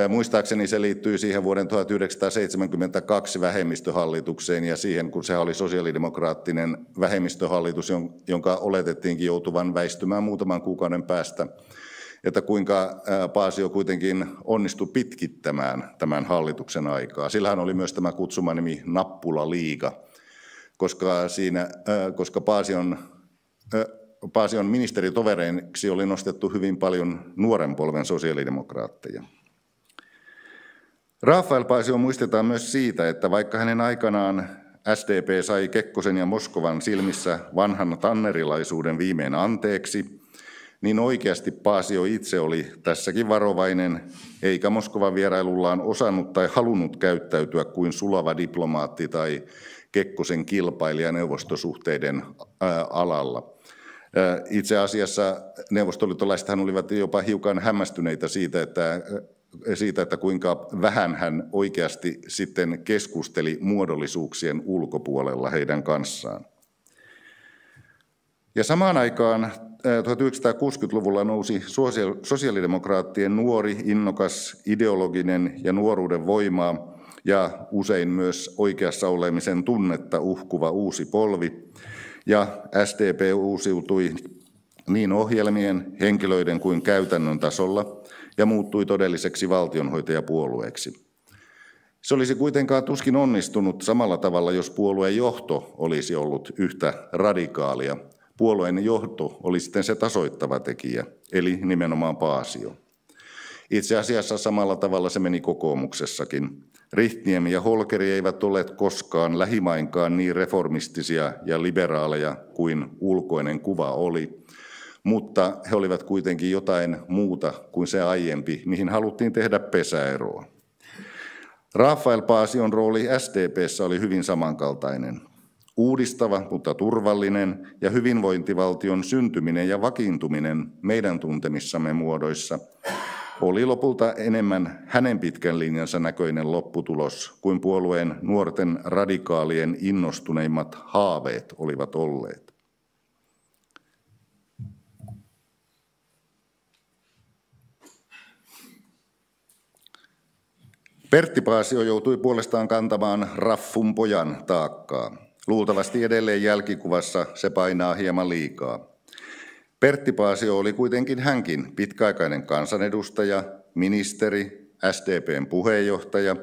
Muistaakseni se liittyy siihen vuoden 1972 vähemmistöhallitukseen ja siihen, kun se oli sosiaalidemokraattinen vähemmistöhallitus, jonka oletettiinkin joutuvan väistymään muutaman kuukauden päästä, että kuinka Paasio kuitenkin onnistui pitkittämään tämän hallituksen aikaa. Sillähän oli myös tämä kutsumanimi Nappula-liiga, koska Paasion Paasion ministeritovereiksi oli nostettu hyvin paljon nuoren polven sosiaalidemokraatteja. Rafael Paasio muistetaan myös siitä, että vaikka hänen aikanaan SDP sai Kekkosen ja Moskovan silmissä vanhan tannerilaisuuden viimein anteeksi, niin oikeasti Paasio itse oli tässäkin varovainen, eikä Moskovan vierailullaan osannut tai halunnut käyttäytyä kuin sulava diplomaatti tai Kekkosen kilpailija neuvostosuhteiden alalla. Itse asiassa neuvostoliittolaisethan olivat jopa hiukan hämmästyneitä siitä, että kuinka vähän hän oikeasti sitten keskusteli muodollisuuksien ulkopuolella heidän kanssaan. Ja samaan aikaan 1960-luvulla nousi sosiaalidemokraattien nuori, innokas, ideologinen ja nuoruuden voimaa ja usein myös oikeassa olemisen tunnetta uhkuva uusi polvi, ja SDP uusiutui niin ohjelmien, henkilöiden kuin käytännön tasolla ja muuttui todelliseksi valtionhoitajapuolueeksi. Se olisi kuitenkaan tuskin onnistunut samalla tavalla, jos puolueen johto olisi ollut yhtä radikaalia. Puolueen johto oli sitten se tasoittava tekijä, eli nimenomaan Paasio. Itse asiassa samalla tavalla se meni kokoomuksessakin. Rihtniemi ja Holkeri eivät olleet koskaan lähimainkaan niin reformistisia ja liberaaleja kuin ulkoinen kuva oli, mutta he olivat kuitenkin jotain muuta kuin se aiempi, mihin haluttiin tehdä pesäeroa. Rafael Paasion rooli SDP:ssä oli hyvin samankaltainen. Uudistava, mutta turvallinen ja hyvinvointivaltion syntyminen ja vakiintuminen meidän tuntemissamme muodoissa oli lopulta enemmän hänen pitkän linjansa näköinen lopputulos kuin puolueen nuorten radikaalien innostuneimmat haaveet olivat olleet. Pertti Paasio joutui puolestaan kantamaan raffun pojan taakkaa. Luultavasti edelleen jälkikuvassa se painaa hieman liikaa. Pertti Paasio oli kuitenkin hänkin pitkäaikainen kansanedustaja, ministeri, SDP:n puheenjohtaja,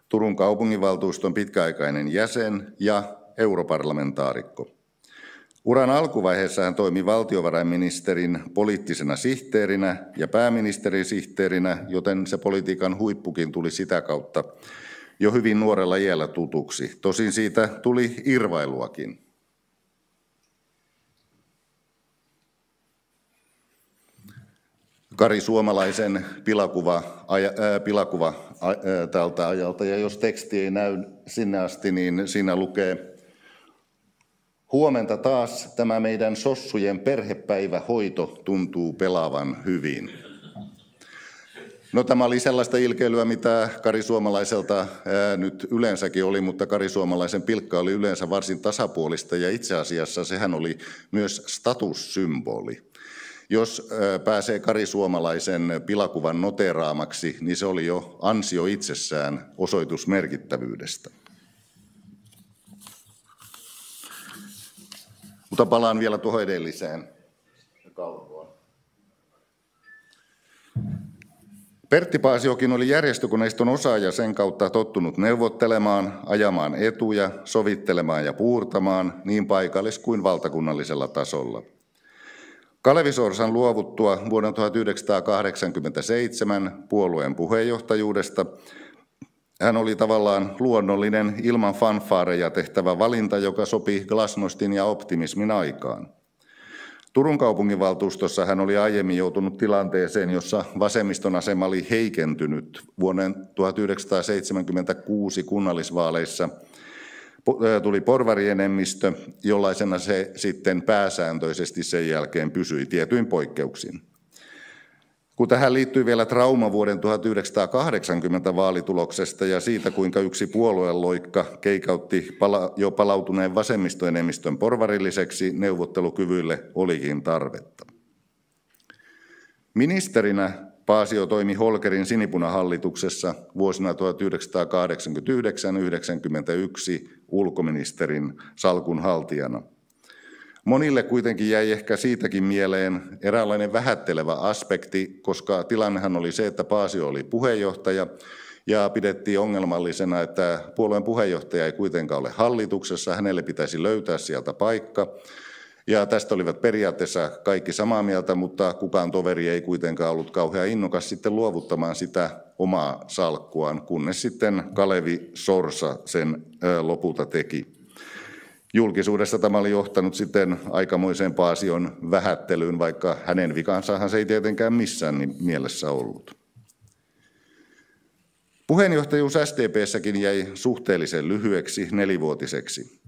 Turun kaupunginvaltuuston pitkäaikainen jäsen ja europarlamentaarikko. Uran alkuvaiheessa hän toimi valtiovarainministerin poliittisena sihteerinä ja pääministerin sihteerinä, joten se politiikan huippukin tuli sitä kautta jo hyvin nuorella iällä tutuksi. Tosin siitä tuli irvailuakin. Kari Suomalaisen pilakuva tältä ajalta, ja jos teksti ei näy sinne asti, niin siinä lukee: huomenta taas tämä meidän sossujen perhepäivähoito tuntuu pelaavan hyvin. No, tämä oli sellaista ilkeilyä, mitä Kari Suomalaiselta nyt yleensäkin oli, mutta Kari Suomalaisen pilkka oli yleensä varsin tasapuolista, ja itse asiassa sehän oli myös statussymboli. Jos pääsee Kari Suomalaisen pilakuvan noteraamaksi, niin se oli jo ansio itsessään, osoitus merkittävyydestä. Mutta palaan vielä tuohon edelliseen kalvoon. Pertti Paasiokin oli järjestökoneiston osa ja sen kautta tottunut neuvottelemaan, ajamaan etuja, sovittelemaan ja puurtamaan niin paikallis- kuin valtakunnallisella tasolla. Kalevi Sorsan luovuttua vuonna 1987 puolueen puheenjohtajuudesta hän oli tavallaan luonnollinen ilman fanfaareja tehtävä valinta, joka sopi glasnostin ja optimismin aikaan. Turun kaupunginvaltuustossa hän oli aiemmin joutunut tilanteeseen, jossa vasemmiston asema oli heikentynyt. Vuoden 1976 kunnallisvaaleissa tuli porvarienemmistö, jollaisena se sitten pääsääntöisesti sen jälkeen pysyi tietyin poikkeuksin. Kun tähän liittyy vielä trauma vuoden 1980 vaalituloksesta ja siitä, kuinka yksi puolueloikka keikautti jo palautuneen vasemmistoenemmistön porvarilliseksi, neuvottelukyvyille olikin tarvetta. Ministerinä Paasio toimi Holkerin sinipunahallituksessa vuosina 1989–1991 ulkoministerin salkun haltijana. Monille kuitenkin jäi ehkä siitäkin mieleen eräänlainen vähättelevä aspekti, koska tilannehan oli se, että Paasio oli puheenjohtaja ja pidettiin ongelmallisena, että puolueen puheenjohtaja ei kuitenkaan ole hallituksessa, hänelle pitäisi löytää sieltä paikka. Ja tästä olivat periaatteessa kaikki samaa mieltä, mutta kukaan toveri ei kuitenkaan ollut kauhean innokas sitten luovuttamaan sitä omaa salkkuaan, kunnes sitten Kalevi Sorsa sen lopulta teki. Julkisuudessa tämä oli johtanut sitten aikamoiseen Paasion vähättelyyn, vaikka hänen vikansahan se ei tietenkään missään mielessä ollut. Puheenjohtajuus SDP:ssäkin jäi suhteellisen lyhyeksi, 4-vuotiseksi.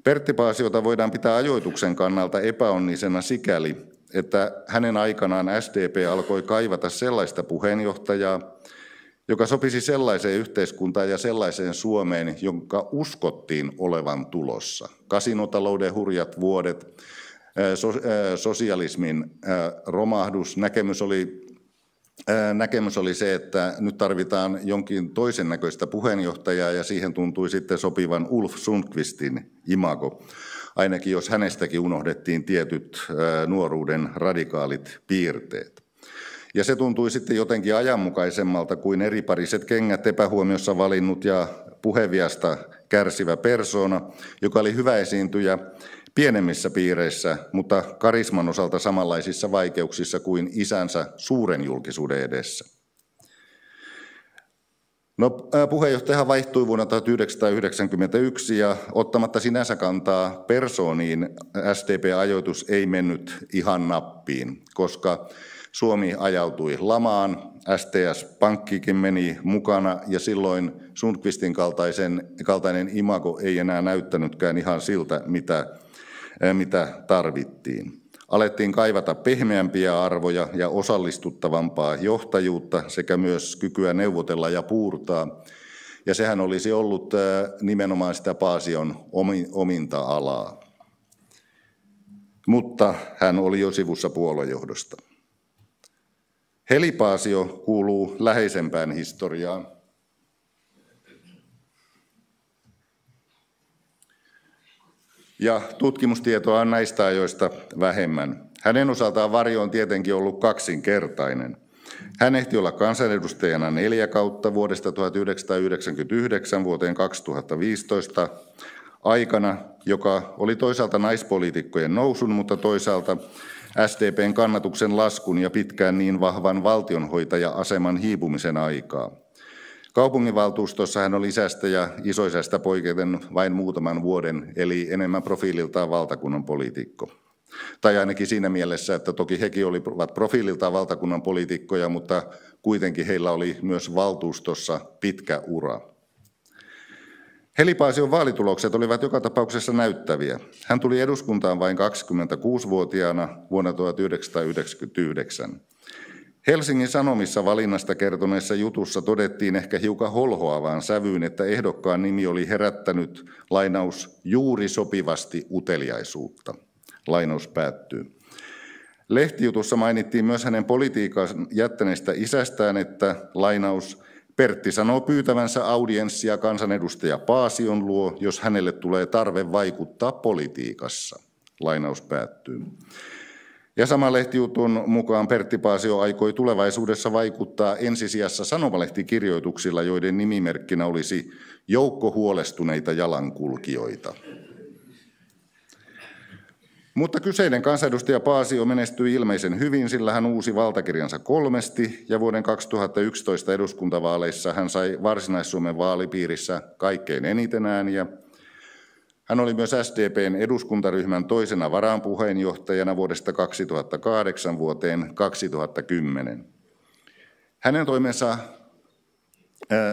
Pertti Paasiota voidaan pitää ajoituksen kannalta epäonnisena sikäli, että hänen aikanaan SDP alkoi kaivata sellaista puheenjohtajaa, joka sopisi sellaiseen yhteiskuntaan ja sellaiseen Suomeen, jonka uskottiin olevan tulossa. Kasinotalouden hurjat vuodet, sosialismin romahdus, näkemys oli se, että nyt tarvitaan jonkin toisen näköistä puheenjohtajaa ja siihen tuntui sitten sopivan Ulf Sundqvistin imago, ainakin jos hänestäkin unohdettiin tietyt nuoruuden radikaalit piirteet. Ja se tuntui sitten jotenkin ajanmukaisemmalta kuin eripariset kengät epähuomiossa valinnut ja puheviasta kärsivä persoona, joka oli hyvä esiintyjä pienemmissä piireissä, mutta karisman osalta samanlaisissa vaikeuksissa kuin isänsä suuren julkisuuden edessä. No, puheenjohtajahan vaihtui vuonna 1991 ja ottamatta sinänsä kantaa persooniin SDP-ajoitus ei mennyt ihan nappiin, koska Suomi ajautui lamaan, STS-pankkikin meni mukana ja silloin Sundqvistin kaltainen imago ei enää näyttänytkään ihan siltä, mitä tarvittiin. Alettiin kaivata pehmeämpiä arvoja ja osallistuttavampaa johtajuutta sekä myös kykyä neuvotella ja puurtaa. Ja sehän olisi ollut nimenomaan sitä Paasion ominta alaa. Mutta hän oli jo sivussa puoluejohdosta. Heli Paasio kuuluu läheisempään historiaan. Ja tutkimustietoa on näistä ajoista vähemmän. Hänen osaltaan varjo on tietenkin ollut kaksinkertainen. Hän ehti olla kansanedustajana 4 kautta vuodesta 1999 vuoteen 2015 aikana, joka oli toisaalta naispoliitikkojen nousun, mutta toisaalta SDP:n kannatuksen laskun ja pitkään niin vahvan valtionhoitaja-aseman hiipumisen aikaa. Kaupunginvaltuustossa hän oli isästä ja isoisästä poiketen vain muutaman vuoden, eli enemmän profiililtaan valtakunnan poliitikko. Tai ainakin siinä mielessä, että toki hekin olivat profiililtaan valtakunnan poliitikkoja, mutta kuitenkin heillä oli myös valtuustossa pitkä ura. Heli Paasion vaalitulokset olivat joka tapauksessa näyttäviä. Hän tuli eduskuntaan vain 26-vuotiaana vuonna 1999. Helsingin Sanomissa valinnasta kertoneessa jutussa todettiin ehkä hiukan holhoavaan sävyyn, että ehdokkaan nimi oli herättänyt, lainaus, juuri sopivasti uteliaisuutta. Lainaus päättyy. Lehtijutussa mainittiin myös hänen politiikan jättäneestä isästään, että lainaus, Pertti sanoo pyytävänsä audienssia kansanedustaja Paasion luo, jos hänelle tulee tarve vaikuttaa politiikassa. Lainaus päättyy. Ja sama lehtijutun mukaan Pertti Paasio aikoi tulevaisuudessa vaikuttaa ensisijassa sanomalehtikirjoituksilla, joiden nimimerkkinä olisi joukko huolestuneita jalankulkijoita. Mutta kyseinen kansanedustaja Paasio menestyi ilmeisen hyvin, sillä hän uusi valtakirjansa 3 ja vuoden 2011 eduskuntavaaleissa hän sai Varsinais-Suomen vaalipiirissä kaikkein eniten ääniä. Hän oli myös SDP:n eduskuntaryhmän toisena varaanpuheenjohtajana vuodesta 2008 vuoteen 2010. Hänen toimensa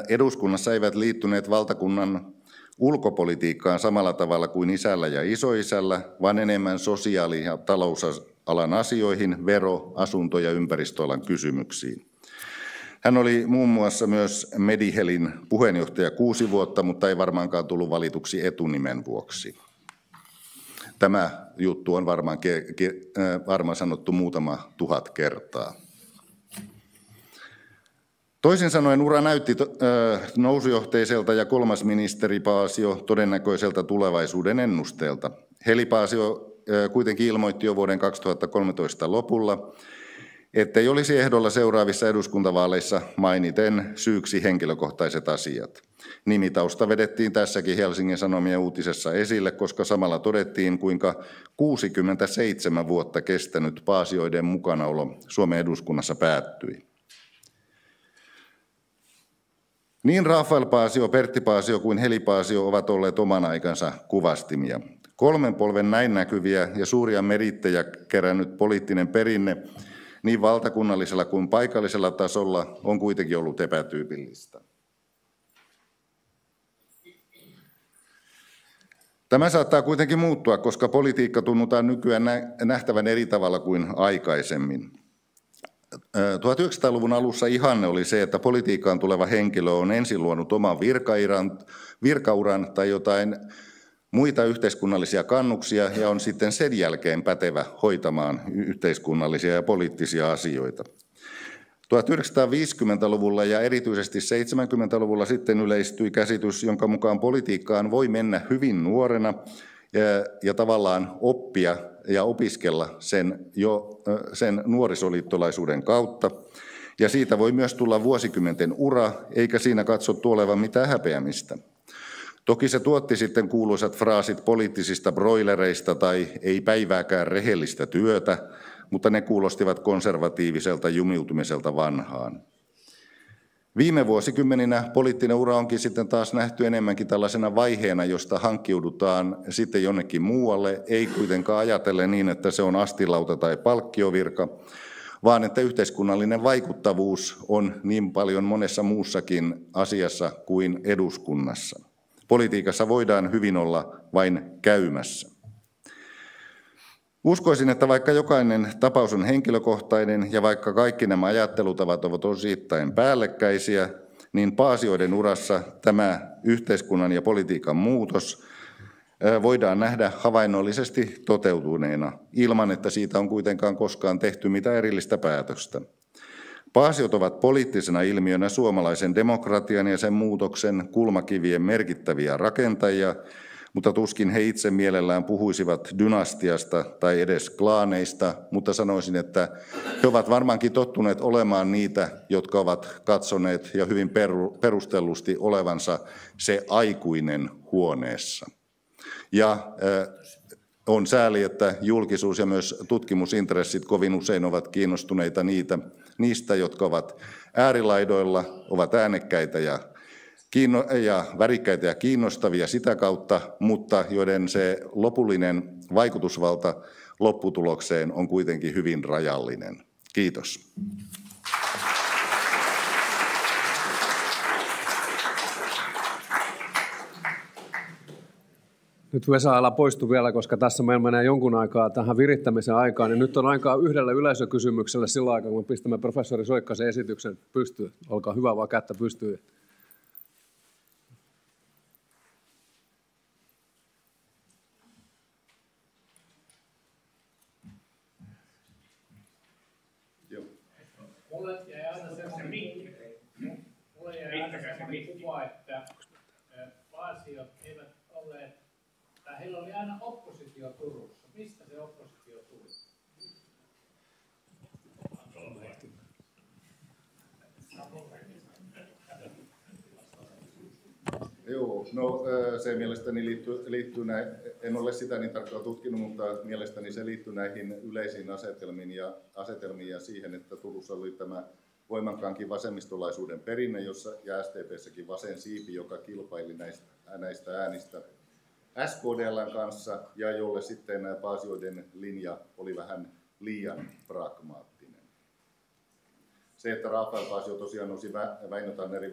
eduskunnassa eivät liittyneet valtakunnan ulkopolitiikkaan samalla tavalla kuin isällä ja isoisällä, vaan enemmän sosiaali- ja talousalan asioihin, vero-, asunto- ja ympäristöalan kysymyksiin. Hän oli muun muassa myös Medihelin puheenjohtaja 6 vuotta, mutta ei varmaankaan tullut valituksi etunimen vuoksi. Tämä juttu on varmaan sanottu muutama 1000 kertaa. Toisin sanoen ura näytti nousujohteiselta ja 3. ministeri Paasio todennäköiseltä tulevaisuuden ennusteelta. Heli Paasio kuitenkin ilmoitti jo vuoden 2013 lopulla, ettei olisi ehdolla seuraavissa eduskuntavaaleissa mainiten syyksi henkilökohtaiset asiat. Nimitausta vedettiin tässäkin Helsingin Sanomien uutisessa esille, koska samalla todettiin, kuinka 67 vuotta kestänyt Paasioiden mukanaolo Suomen eduskunnassa päättyi. Niin Rafael Paasio, Pertti Paasio kuin Heli Paasio ovat olleet oman aikansa kuvastimia. 3 polven näin näkyviä ja suuria merittejä kerännyt poliittinen perinne niin valtakunnallisella kuin paikallisella tasolla on kuitenkin ollut epätyypillistä. Tämä saattaa kuitenkin muuttua, koska politiikka tunnutaan nykyään nähtävän eri tavalla kuin aikaisemmin. 1900-luvun alussa ihanne oli se, että politiikkaan tuleva henkilö on ensin luonut oman virkauran tai jotain muita yhteiskunnallisia kannuksia ja on sitten sen jälkeen pätevä hoitamaan yhteiskunnallisia ja poliittisia asioita. 1950-luvulla ja erityisesti 70-luvulla sitten yleistyi käsitys, jonka mukaan politiikkaan voi mennä hyvin nuorena ja tavallaan oppia ja opiskella sen nuorisoliittolaisuuden kautta. Ja siitä voi myös tulla vuosikymmenten ura, eikä siinä katsottu olevan mitään häpeämistä. Toki se tuotti sitten kuuluisat fraasit poliittisista broilereista tai ei päivääkään rehellistä työtä, mutta ne kuulostivat konservatiiviselta jumiutumiselta vanhaan. Viime vuosikymmeninä poliittinen ura onkin sitten taas nähty enemmänkin tällaisena vaiheena, josta hankkiudutaan sitten jonnekin muualle, ei kuitenkaan ajatellen niin, että se on astilauta tai palkkiovirka, vaan että yhteiskunnallinen vaikuttavuus on niin paljon monessa muussakin asiassa kuin eduskunnassa. Politiikassa voidaan hyvin olla vain käymässä. Uskoisin, että vaikka jokainen tapaus on henkilökohtainen ja vaikka kaikki nämä ajattelutavat ovat osittain päällekkäisiä, niin Paasioiden urassa tämä yhteiskunnan ja politiikan muutos voidaan nähdä havainnollisesti toteutuneena, ilman että siitä on kuitenkaan koskaan tehty mitään erillistä päätöstä. Paasiot ovat poliittisena ilmiönä suomalaisen demokratian ja sen muutoksen kulmakivien merkittäviä rakentajia, mutta tuskin he itse mielellään puhuisivat dynastiasta tai edes klaaneista, mutta sanoisin, että he ovat varmaankin tottuneet olemaan niitä, jotka ovat katsoneet ja hyvin perustellusti olevansa se aikuinen huoneessa. Ja on sääli, että julkisuus ja myös tutkimusintressit kovin usein ovat kiinnostuneita niistä, jotka ovat äärilaidoilla, ovat äänekkäitä ja värikkäitä ja kiinnostavia sitä kautta, mutta joiden se lopullinen vaikutusvalta lopputulokseen on kuitenkin hyvin rajallinen. Kiitos. Nyt Vesa-ala poistui vielä, koska tässä meillä menee jonkun aikaa tähän virittämisen aikaan. Ja nyt on aikaa yhdelle yleisökysymykselle sillä aikaa, kun me pistämme professori Soikkasen esityksen pystyyn. Olkaa hyvä, vaan kättä pystyyn. Mulle jäi aina semmoinen kuva, että Paasiot eivät olleet, tai heillä oli aina oppositio Turussa. Mistä se oppositio tuli? Joo, no se mielestäni liittyy näin, en ole sitä niin tarkkaan tutkinut, mutta mielestäni se liittyy näihin yleisiin asetelmiin ja siihen, että Turussa oli tämä voimakkaankin vasemmistolaisuuden perinne, ja SDP:ssäkin vasen siipi, joka kilpaili näistä äänistä SKDL:n kanssa, ja jolle sitten Paasioiden linja oli vähän liian pragmaattinen. Se, että Rafael Paasio tosiaan nousi Väinö Tannerin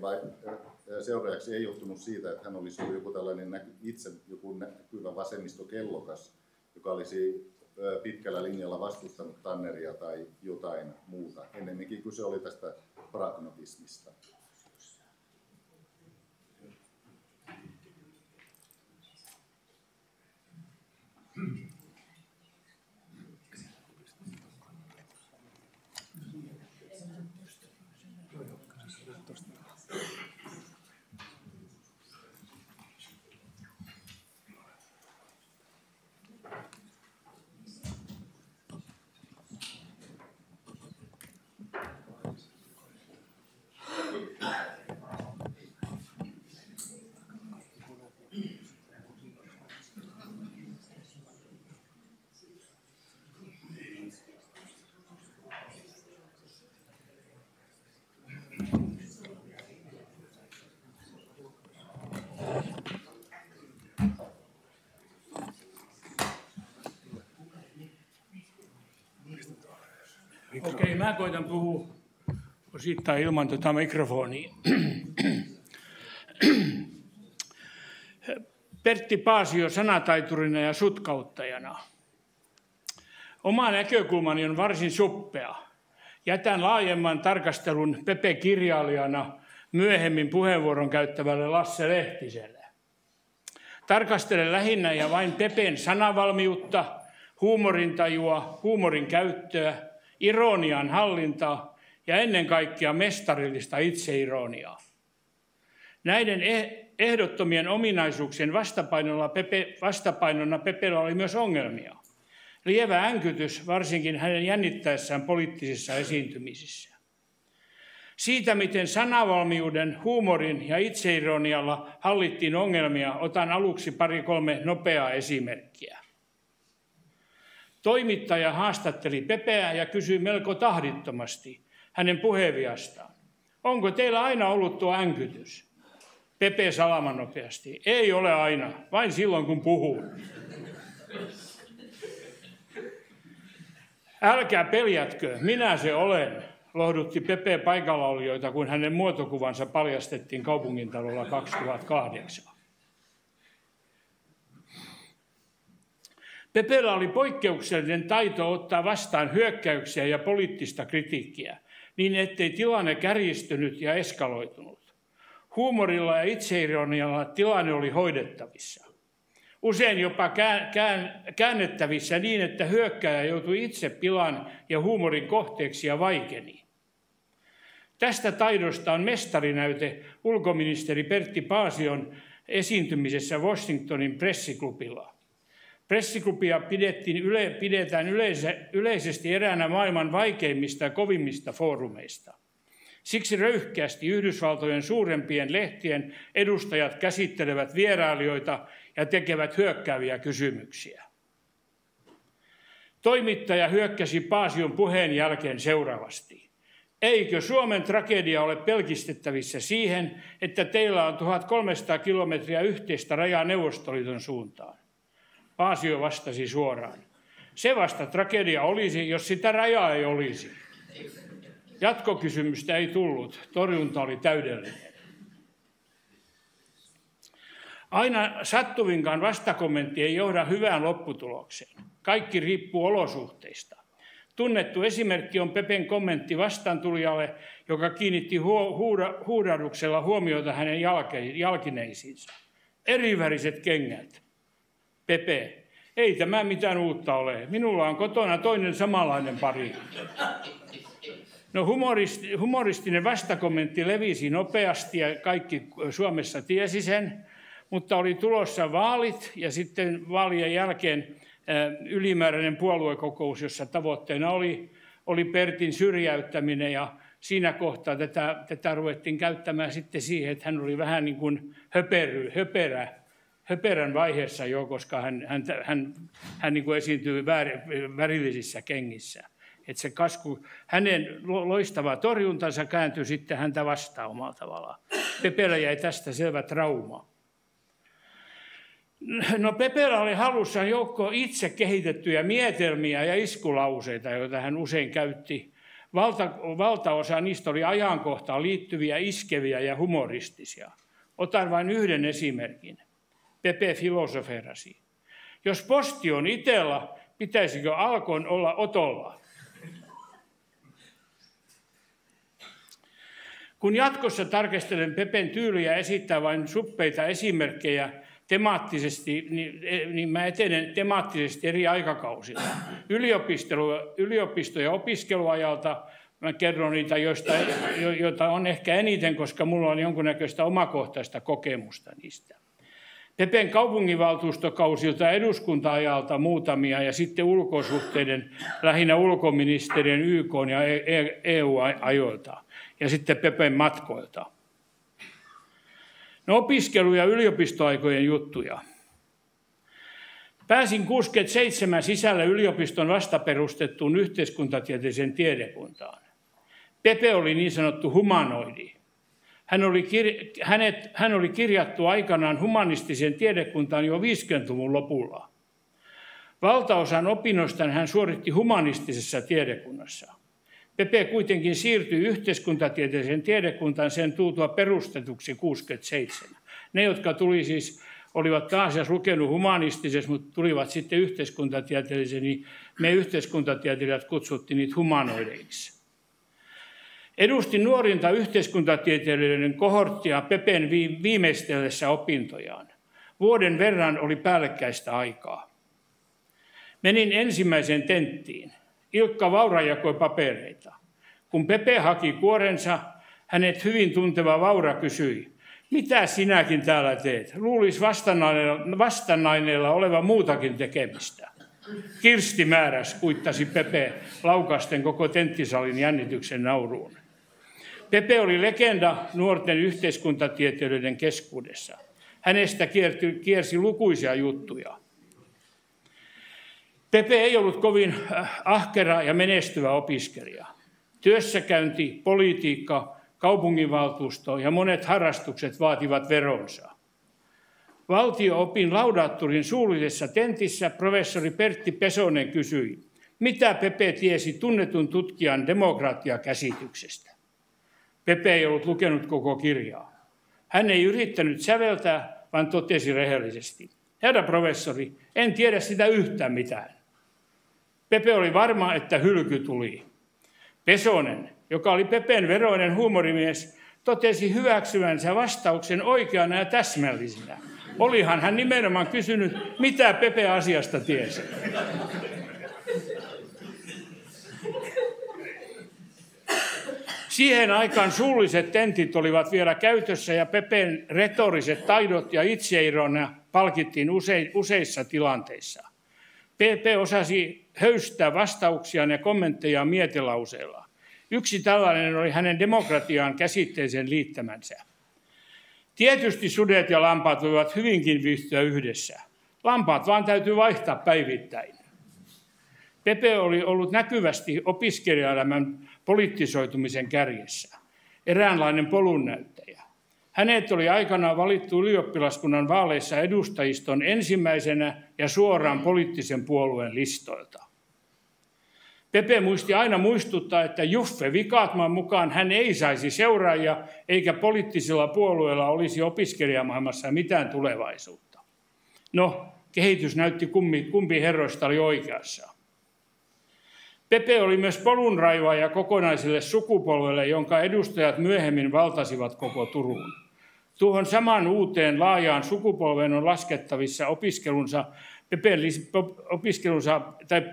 seuraajaksi, ei johtunut siitä, että hän olisi ollut joku tällainen joku näkyvä vasemmistokellokas, joka olisi pitkällä linjalla vastustanut Tanneria tai jotain muuta. Ennemminkin kyse oli tästä pragmatismista. Okei, mä koitan puhua osittain ilman mikrofonia. Pertti Paasio sanataiturina ja sutkauttajana. Oma näkökulmani on varsin suppea. Jätän laajemman tarkastelun Pepe-kirjailijana myöhemmin puheenvuoron käyttävälle Lasse Lehtiselle. Tarkastelen lähinnä ja vain Pepen sanavalmiutta, huumorintajua, huumorin käyttöä, ironian hallintaa ja ennen kaikkea mestarillista itseironiaa. Näiden ehdottomien ominaisuuksien vastapainona Pepellä oli myös ongelmia. Lievä änkytys, varsinkin hänen jännittäessään poliittisissa esiintymisissä. Siitä, miten sanavalmiuden, huumorin ja itseironialla hallittiin ongelmia, otan aluksi 2-3 nopeaa esimerkkiä. Toimittaja haastatteli Pepeä ja kysyi melko tahdittomasti hänen puheenviastaan. Onko teillä aina ollut tuo änkytys? Pepe salaman nopeasti. Ei ole aina, vain silloin kun puhuu. Älkää peljätkö, minä se olen, lohdutti Pepe paikallaolijoita, kun hänen muotokuvansa paljastettiin Kaupungintalolla 2008. Pepellä oli poikkeuksellinen taito ottaa vastaan hyökkäyksiä ja poliittista kritiikkiä, niin ettei tilanne kärjistynyt ja eskaloitunut. Huumorilla ja itseironialla tilanne oli hoidettavissa. Usein jopa käännettävissä niin, että hyökkääjä joutui itse pilan ja huumorin kohteeksi ja vaikeni. Tästä taidosta on mestarinäyte ulkoministeri Pertti Paasion esiintymisessä Washingtonin pressiklubilla. Pressiklubia pidetään yleisesti eräänä maailman vaikeimmista ja kovimmista foorumeista. Siksi röyhkeästi Yhdysvaltojen suurempien lehtien edustajat käsittelevät vierailijoita ja tekevät hyökkääviä kysymyksiä. Toimittaja hyökkäsi Paasion puheen jälkeen seuraavasti. Eikö Suomen tragedia ole pelkistettävissä siihen, että teillä on 1300 kilometriä yhteistä rajaa Neuvostoliiton suuntaan? Paasio vastasi suoraan. Se vasta tragedia olisi, jos sitä rajaa ei olisi. Jatkokysymystä ei tullut. Torjunta oli täydellinen. Aina sattuvinkaan vastakommentti ei johda hyvään lopputulokseen. Kaikki riippuu olosuhteista. Tunnettu esimerkki on Pepen kommentti vastaantulijalle, joka kiinnitti huudahduksella huomiota hänen jalkineisiinsa. Eriväriset kengät. Pepe, ei tämä mitään uutta ole. Minulla on kotona toinen samanlainen pari. No humoristinen vastakommentti levisi nopeasti ja kaikki Suomessa tiesi sen, mutta oli tulossa vaalit ja sitten vaalien jälkeen ylimääräinen puoluekokous, jossa tavoitteena oli Pertin syrjäyttäminen ja siinä kohtaa tätä ruvettiin käyttämään sitten siihen, että hän oli vähän niin kuin höperän vaiheessa jo, koska hän niin kuin esiintyi värillisissä kengissä. Että se hänen loistava torjuntansa kääntyi sitten häntä vastaan omalla tavallaan. Pepellä jäi tästä selvä trauma. No Pepellä oli hallussaan joukko itse kehitettyjä mietelmiä ja iskulauseita, joita hän usein käytti. Valtaosa niistä oli ajankohtaan liittyviä, iskeviä ja humoristisia. Otan vain yhden esimerkin. Pepe filosoferasi. Jos posti on Itella, pitäisikö Alkon olla Otolla? Kun jatkossa tarkastelen Pepen tyyliä esittää vain suppeita esimerkkejä temaattisesti, niin mä etenen temaattisesti eri aikakausilla. Yliopisto- ja opiskeluajalta mä kerron niitä, joita on ehkä eniten, koska mulla on jonkunnäköistä omakohtaista kokemusta niistä. Pepen kaupunginvaltuustokausilta ja eduskunta-ajalta muutamia ja sitten ulkosuhteiden, lähinnä ulkoministeriön, YK ja EU-ajoilta ja sitten Pepen matkoilta. No opiskelu- ja yliopistoaikojen juttuja. Pääsin 67 sisällä yliopiston vastaperustettuun yhteiskuntatieteelliseen tiedekuntaan. Pepe oli niin sanottu humanoidi. Hän oli kirjattu aikanaan humanistiseen tiedekuntaan jo 50-luvun lopulla. Valtaosan opinnoistaan hän suoritti humanistisessa tiedekunnassa. Pepe kuitenkin siirtyi yhteiskuntatieteelliseen tiedekuntaan sen tultua perustetuksi 67. Ne, jotka olivat taas lukenut humanistisessa, mutta tulivat sitten yhteiskuntatieteelliseen, niin me yhteiskuntatieteilijät kutsuttiin niitä humanoideiksi. Edustin nuorinta yhteiskuntatieteilijöiden kohorttia Pepen viimeistellessä opintojaan. Vuoden verran oli päällekkäistä aikaa. Menin ensimmäiseen tenttiin. Ilkka Vaura jakoi papereita. Kun Pepe haki kuorensa, hänet hyvin tunteva Vaura kysyi, mitä sinäkin täällä teet? Luulisi vastannaineella oleva muutakin tekemistä. Kirsti määräs, kuittasi Pepe laukasten koko tenttisalin jännityksen nauruun. Pepe oli legenda nuorten yhteiskuntatieteilijöiden keskuudessa. Hänestä kiersi lukuisia juttuja. Pepe ei ollut kovin ahkera ja menestyvä opiskelija. Työssäkäynti, politiikka, kaupunginvaltuusto ja monet harrastukset vaativat veronsa. Valtio-opin laudaattorin suullisessa tentissä professori Pertti Pesonen kysyi, mitä Pepe tiesi tunnetun tutkijan demokratiakäsityksestä. Pepe ei ollut lukenut koko kirjaa. Hän ei yrittänyt säveltää, vaan totesi rehellisesti. Herra professori, en tiedä sitä yhtään mitään. Pepe oli varma, että hylky tuli. Pesonen, joka oli Pepen veroinen huumorimies, totesi hyväksyvänsä vastauksen oikeana ja täsmällisenä. Olihan hän nimenomaan kysynyt, mitä Pepe asiasta tiesi. Siihen aikaan suulliset tentit olivat vielä käytössä ja Pepen retoriset taidot ja itseironia palkittiin useissa tilanteissa. Pepe osasi höystää vastauksiaan ja kommenttejaan mietelauseella. Yksi tällainen oli hänen demokratiaan käsitteeseen liittämänsä. Tietysti sudet ja lampaat voivat hyvinkin viihtyä yhdessä. Lampaat vaan täytyy vaihtaa päivittäin. Pepe oli ollut näkyvästi opiskelijaelämän poliittisoitumisen kärjessä. Eräänlainen polunnäyttäjä. Hänet oli aikanaan valittu ylioppilaskunnan vaaleissa edustajiston ensimmäisenä ja suoraan poliittisen puolueen listoilta. Pepe muisti aina muistuttaa, että Juffe Vikaatman mukaan hän ei saisi seuraajia eikä poliittisilla puolueilla olisi opiskelijamaailmassa mitään tulevaisuutta. No, kehitys näytti kumpi herroista oli oikeassa. Pepe oli myös polunraivaaja kokonaiselle sukupolvelle, jonka edustajat myöhemmin valtasivat koko Turun. Tuohon samaan uuteen laajaan sukupolveen on laskettavissa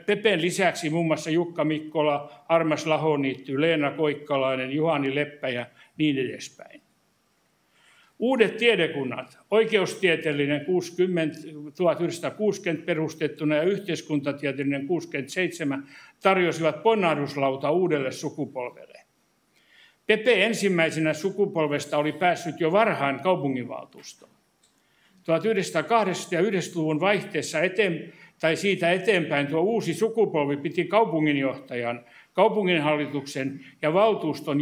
Pepen lisäksi muun muassa Jukka Mikkola, Armas Lahoniitty, Leena Koikkalainen, Juhani Leppä ja niin edespäin. Uudet tiedekunnat, oikeustieteellinen 1960 perustettuna ja yhteiskuntatieteellinen 67, tarjosivat ponnahduslauta uudelle sukupolvelle. Pepe ensimmäisenä sukupolvesta oli päässyt jo varhain kaupunginvaltuustoon. 1980-luvun vaihteessa siitä eteenpäin tuo uusi sukupolvi piti kaupunginjohtajan, kaupunginhallituksen ja valtuuston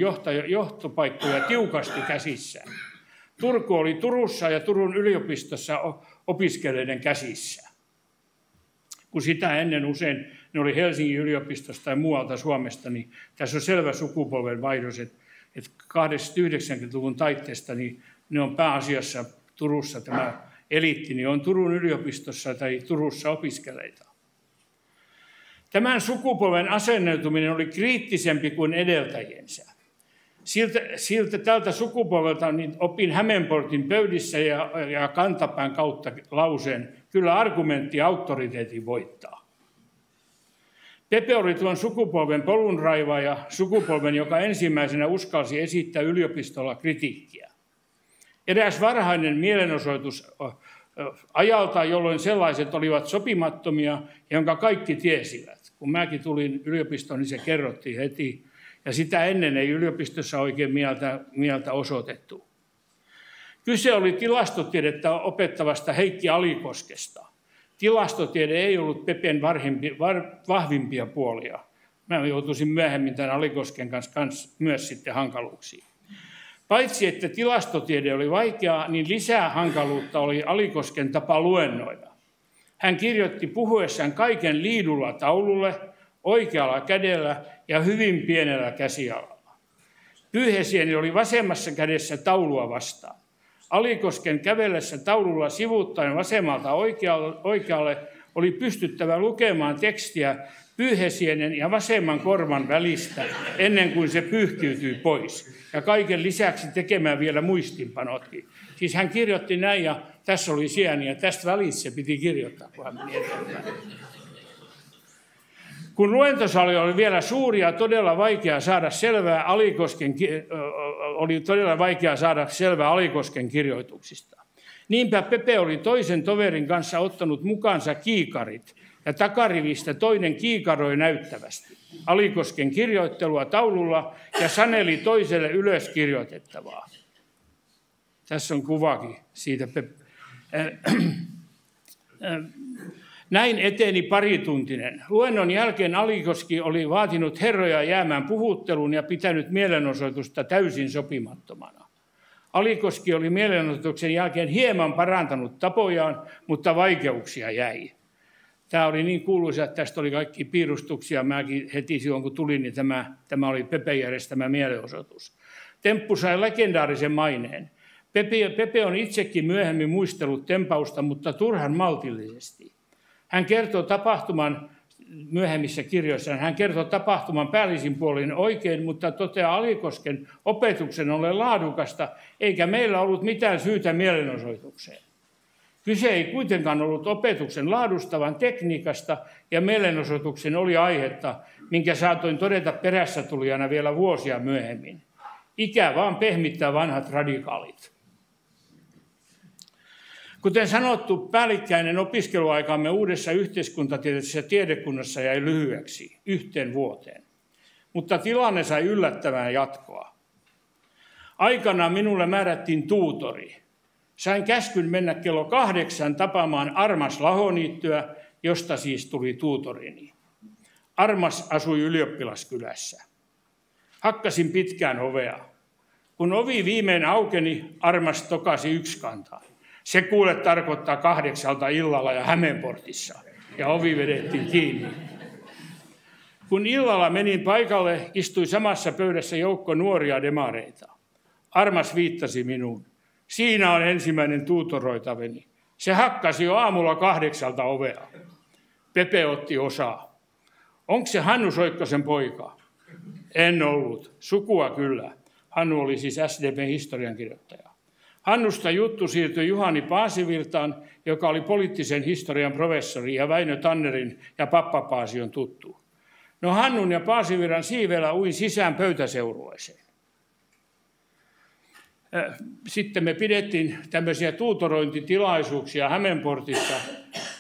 johtopaikkoja tiukasti käsissään. Turku oli Turussa ja Turun yliopistossa opiskelijoiden käsissä. Kun sitä ennen usein ne oli Helsingin yliopistosta tai muualta Suomesta, niin tässä on selvä sukupolven vaihdos, että 90-luvun taitteesta niin ne on pääasiassa Turussa tämä eliitti, niin on Turun yliopistossa tai Turussa opiskeleita. Tämän sukupolven asenneutuminen oli kriittisempi kuin edeltäjiensä. Tältä sukupolvelta niin opin Hämeenportin pöydissä ja kantapään kautta lauseen, kyllä argumentti auktoriteetin voittaa. Pepe oli tuon sukupolven polunraivaaja, sukupolven, joka ensimmäisenä uskalsi esittää yliopistolla kritiikkiä. Eräs varhainen mielenosoitus ajalta, jolloin sellaiset olivat sopimattomia, jonka kaikki tiesivät. Kun mäkin tulin yliopistoon, niin se kerrottiin heti. Ja sitä ennen ei yliopistossa oikein mieltä osoitettu. Kyse oli tilastotiedettä opettavasta Heikki Alikoskesta. Tilastotiede ei ollut Pepen vahvimpia puolia. Mä joutuisin myöhemmin tämän Alikosken kanssa myös sitten hankaluuksiin. Paitsi että tilastotiede oli vaikeaa, niin lisää hankaluutta oli Alikosken tapa luennoida. Hän kirjoitti puhuessaan kaiken liidulla taululle, oikealla kädellä ja hyvin pienellä käsialalla. Pyyhesieni oli vasemmassa kädessä taulua vastaan. Alikosken kävellessä taululla sivuttaen vasemmalta oikealle oli pystyttävä lukemaan tekstiä pyyhesienen ja vasemman korvan välistä ennen kuin se pyyhkiytyi pois. Ja kaiken lisäksi tekemään vielä muistinpanotkin. Siis hän kirjoitti näin ja tässä oli sieni ja tästä välissä piti kirjoittaa, kun hän meni eteenpäin. Kun luentosali oli vielä suuri ja todella vaikea saada selvää Alikosken kirjoituksista. Niinpä Pepe oli toisen toverin kanssa ottanut mukaansa kiikarit ja takarivistä toinen kiikaroi näyttävästi Alikosken kirjoittelua taululla ja saneli toiselle ylös kirjoitettavaa. Tässä on kuvakin siitä. Näin eteni parituntinen. Luennon jälkeen Alikoski oli vaatinut herroja jäämään puhutteluun ja pitänyt mielenosoitusta täysin sopimattomana. Alikoski oli mielenosoituksen jälkeen hieman parantanut tapojaan, mutta vaikeuksia jäi. Tämä oli niin kuuluisa, että tästä oli kaikki piirustuksia. Mäkin heti silloin, kun tulin, niin tämä oli Pepen järjestämä mielenosoitus. Temppu sai legendaarisen maineen. Pepe on itsekin myöhemmin muistellut tempausta, mutta turhan maltillisesti. Hän kertoo tapahtuman myöhemmissä kirjoissaan. Hän kertoo tapahtuman päällisin puolin oikein, mutta toteaa Alikosken opetuksen olleen laadukasta, eikä meillä ollut mitään syytä mielenosoitukseen. Kyse ei kuitenkaan ollut opetuksen laadusta, vaan tekniikasta, ja mielenosoituksen oli aihetta, minkä saatoin todeta perässä tulijana vielä vuosia myöhemmin. Ikä vaan pehmittää vanhat radikaalit. Kuten sanottu, päällikkäinen opiskeluaikamme uudessa yhteiskuntatieteellisessä tiedekunnassa jäi lyhyeksi, 1 vuoteen. Mutta tilanne sai yllättävää jatkoa. Aikanaan minulle määrättiin tuutori. Sain käskyn mennä kello 8 tapaamaan Armas Lahoniittyä, josta siis tuli tuutorini. Armas asui Ylioppilaskylässä. Hakkasin pitkään ovea. Kun ovi viimein aukeni, Armas tokasi yksikantaan. Se kuule tarkoittaa 8 illalla ja Hämeenportissa, ja ovi vedettiin kiinni. Kun illalla menin paikalle, istui samassa pöydässä joukko nuoria demareita. Armas viittasi minuun. Siinä on ensimmäinen tuutoroitaveni. Se hakkasi jo aamulla 8 ovea. Pepe otti osaa. Onko se Hannu Soikkosen poika? En ollut. Sukua kyllä. Hannu oli siis SDP:n historiankirjoittaja. Hannusta juttu siirtyi Juhani Paasivirtaan, joka oli poliittisen historian professori ja Väinö Tannerin ja Pappa Paasion tuttu. No Hannun ja Paasivirran siiveellä uin sisään pöytäseurueeseen. Sitten me pidettiin tämmöisiä tuutorointitilaisuuksia Hämeenportissa.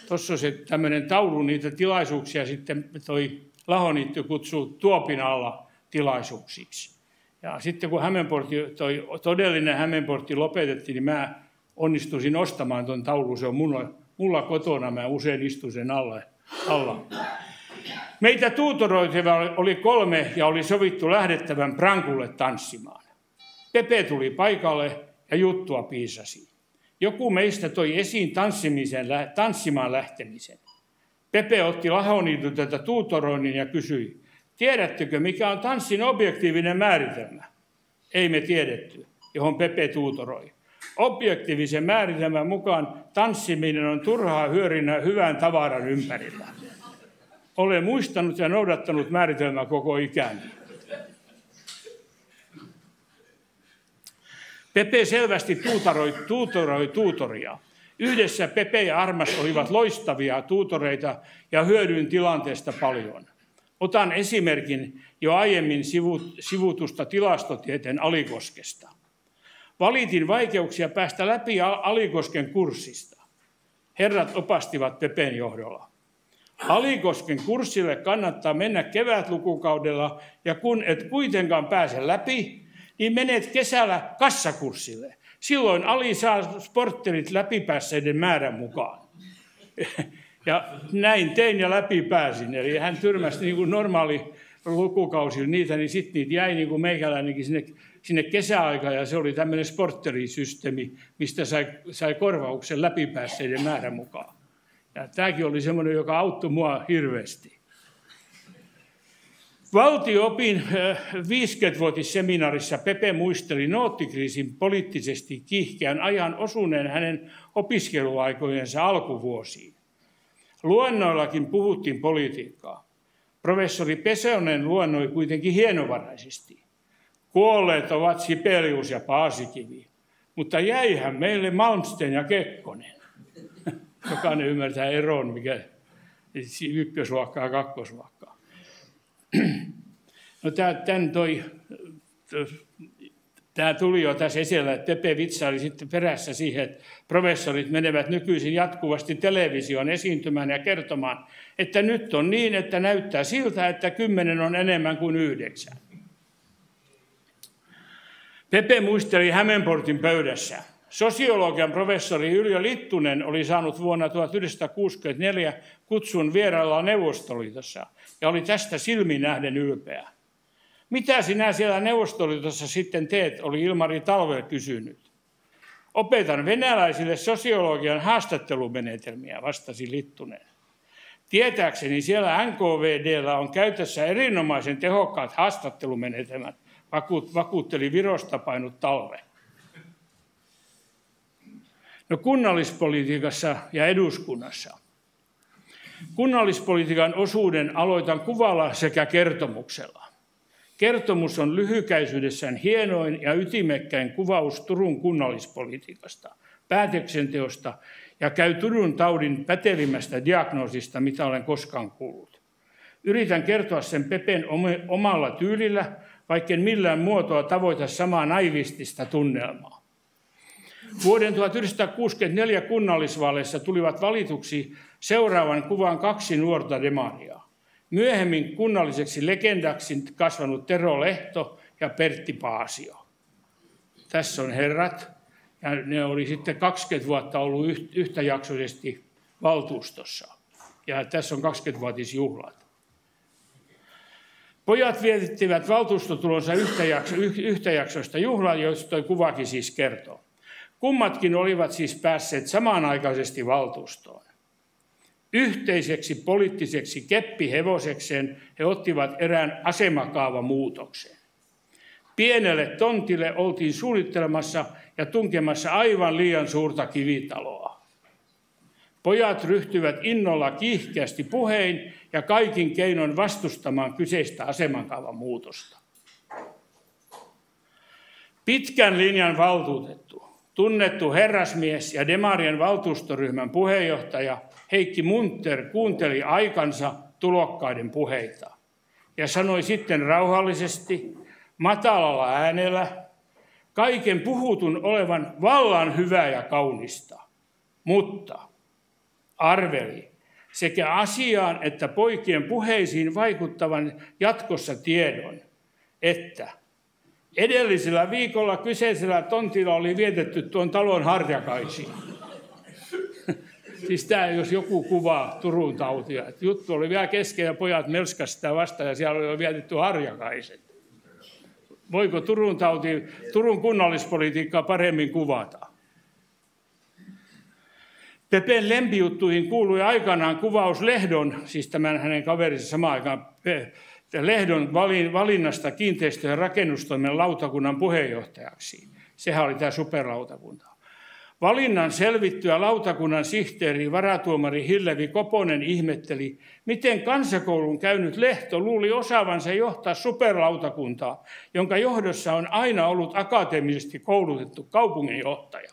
Tuossa on se tämmöinen taulu, niitä tilaisuuksia sitten toi Lahoniitty kutsuu tuopin alla tilaisuuksiksi. Ja sitten kun toi todellinen Hämeenportti lopetettiin, niin mä onnistuisin ostamaan tuon taulun. Se on mulla kotona, mä usein istun sen alla. Meitä tuutoroitavia oli 3 ja oli sovittu lähdettävän Prankulle tanssimaan. Pepe tuli paikalle ja juttua piisasi. Joku meistä toi esiin tanssimaan lähtemisen. Pepe otti Lahoniityltä tuutoroinnin ja kysyi, tiedättekö mikä on tanssin objektiivinen määritelmä? Ei me tiedetty, johon Pepe tuutoroi. Objektiivisen määritelmän mukaan tanssiminen on turhaa hyörinä hyvän tavaran ympärillä. Olen muistanut ja noudattanut määritelmää koko ikäni. Pepe selvästi tuutoroi tuutoria. Yhdessä Pepe ja Armas olivat loistavia tuutoreita ja hyödyin tilanteesta paljon. Otan esimerkin jo aiemmin sivutusta tilastotieteen Alikoskesta. Valitin vaikeuksia päästä läpi Alikosken kurssista. Herrat opastivat Pepen johdolla. Alikosken kurssille kannattaa mennä kevätlukukaudella ja kun et kuitenkaan pääse läpi, niin menet kesällä kassakurssille. Silloin Ali saa sportterit läpipäässeiden määrän mukaan. Ja näin tein ja läpi pääsin. Eli hän tyrmäsi niin kuin normaali lukukausilla niitä, niin sitten niitä jäi niin kuin meikäläinenkin sinne kesäaikaan. Ja se oli tämmöinen sportterisysteemi, mistä sai korvauksen läpipäässeiden määrän mukaan. Ja tämäkin oli semmoinen, joka auttoi mua hirveästi. Valtio-opin 50-vuotisseminaarissa Pepe muisteli noottikriisin poliittisesti kiihkeän ajan osuneen hänen opiskeluaikojensa alkuvuosiin. Luennoillakin puhuttiin politiikkaa. Professori Pesonen luennoi kuitenkin hienovaraisesti. Kuolleet ovat Sibelius ja Paasikivi, mutta jäihän meille Malmsten ja Kekkonen. Jokainen ymmärtää eron, mikä ykkösluokkaa ja kakkosluokkaa. No, tämä tuli jo tässä esillä, että Pepe vitsaili sitten perässä siihen, että professorit menevät nykyisin jatkuvasti televisioon esiintymään ja kertomaan, että nyt on niin, että näyttää siltä, että 10 on enemmän kuin 9. Pepe muisteli Hämeenportin pöydässä. Sosiologian professori Yrjö Littunen oli saanut vuonna 1964 kutsun vierailla Neuvostoliitossa ja oli tästä silmin nähden ylpeä. Mitä sinä siellä Neuvostoliitossa sitten teet, oli Ilmari Talvel kysynyt. Opetan venäläisille sosiologian haastattelumenetelmiä, vastasi Littunen. Tietääkseni siellä NKVD:llä on käytössä erinomaisen tehokkaat haastattelumenetelmät, vakuutteli Virosta painut Talve. No, kunnallispolitiikassa ja eduskunnassa. Kunnallispolitiikan osuuden aloitan kuvalla sekä kertomuksella. Kertomus on lyhykäisyydessään hienoin ja ytimekkäin kuvaus Turun kunnallispolitiikasta, päätöksenteosta ja käy Turun taudin pätevimmästä diagnoosista, mitä olen koskaan kuullut. Yritän kertoa sen Pepen omalla tyylillä, vaikken millään muotoa tavoita samaa naivistista tunnelmaa. Vuoden 1964 kunnallisvaaleissa tulivat valituksi seuraavan kuvan 2 nuorta demaria. Myöhemmin kunnalliseksi legendaksi kasvanut Tero Lehto ja Pertti Paasio. Tässä on herrat, ja ne oli sitten 20 vuotta ollut yhtäjaksoisesti valtuustossa. Ja tässä on 20-vuotisjuhlat. Pojat viettivät valtuustotulonsa yhtäjaksoista juhlaa, joista toi kuvakin siis kertoo. Kummatkin olivat siis päässeet samanaikaisesti valtuustoon. Yhteiseksi poliittiseksi keppihevosekseen he ottivat erään asemakaavan-muutoksen. Pienelle tontille oltiin suunnittelemassa ja tunkemassa aivan liian suurta kivitaloa. Pojat ryhtyivät innolla kiihkeästi puhein ja kaikin keinoin vastustamaan kyseistä asemakaavan-muutosta. Pitkän linjan valtuutettu, tunnettu herrasmies ja demarien valtuustoryhmän puheenjohtaja Heikki Munter kuunteli aikansa tulokkaiden puheita ja sanoi sitten rauhallisesti, matalalla äänellä, kaiken puhutun olevan vallan hyvää ja kaunista, mutta arveli sekä asiaan että poikien puheisiin vaikuttavan jatkossa tiedon, että edellisellä viikolla kyseisellä tontilla oli vietetty tuon talon harjakaisia. Siis tämä, jos joku kuvaa Turun tautia, että juttu oli vielä kesken ja pojat melskasivat sitä vastaan ja siellä oli jo vietetty harjakaiset. Voiko Turun kunnallispolitiikkaa paremmin kuvata? Pepen lempijuttuihin kuului aikanaan kuvaus Lehdon, siis tämän hänen kaverinsa samaan aikaan, Lehdon valinnasta kiinteistö- ja rakennustoimen lautakunnan puheenjohtajaksi. Sehän oli tämä superlautakunta. Valinnan selvittyä lautakunnan sihteeri, varatuomari Hillevi Koponen ihmetteli, miten kansakoulun käynyt Lehto luuli osaavansa johtaa superlautakuntaa, jonka johdossa on aina ollut akateemisesti koulutettu kaupunginjohtaja.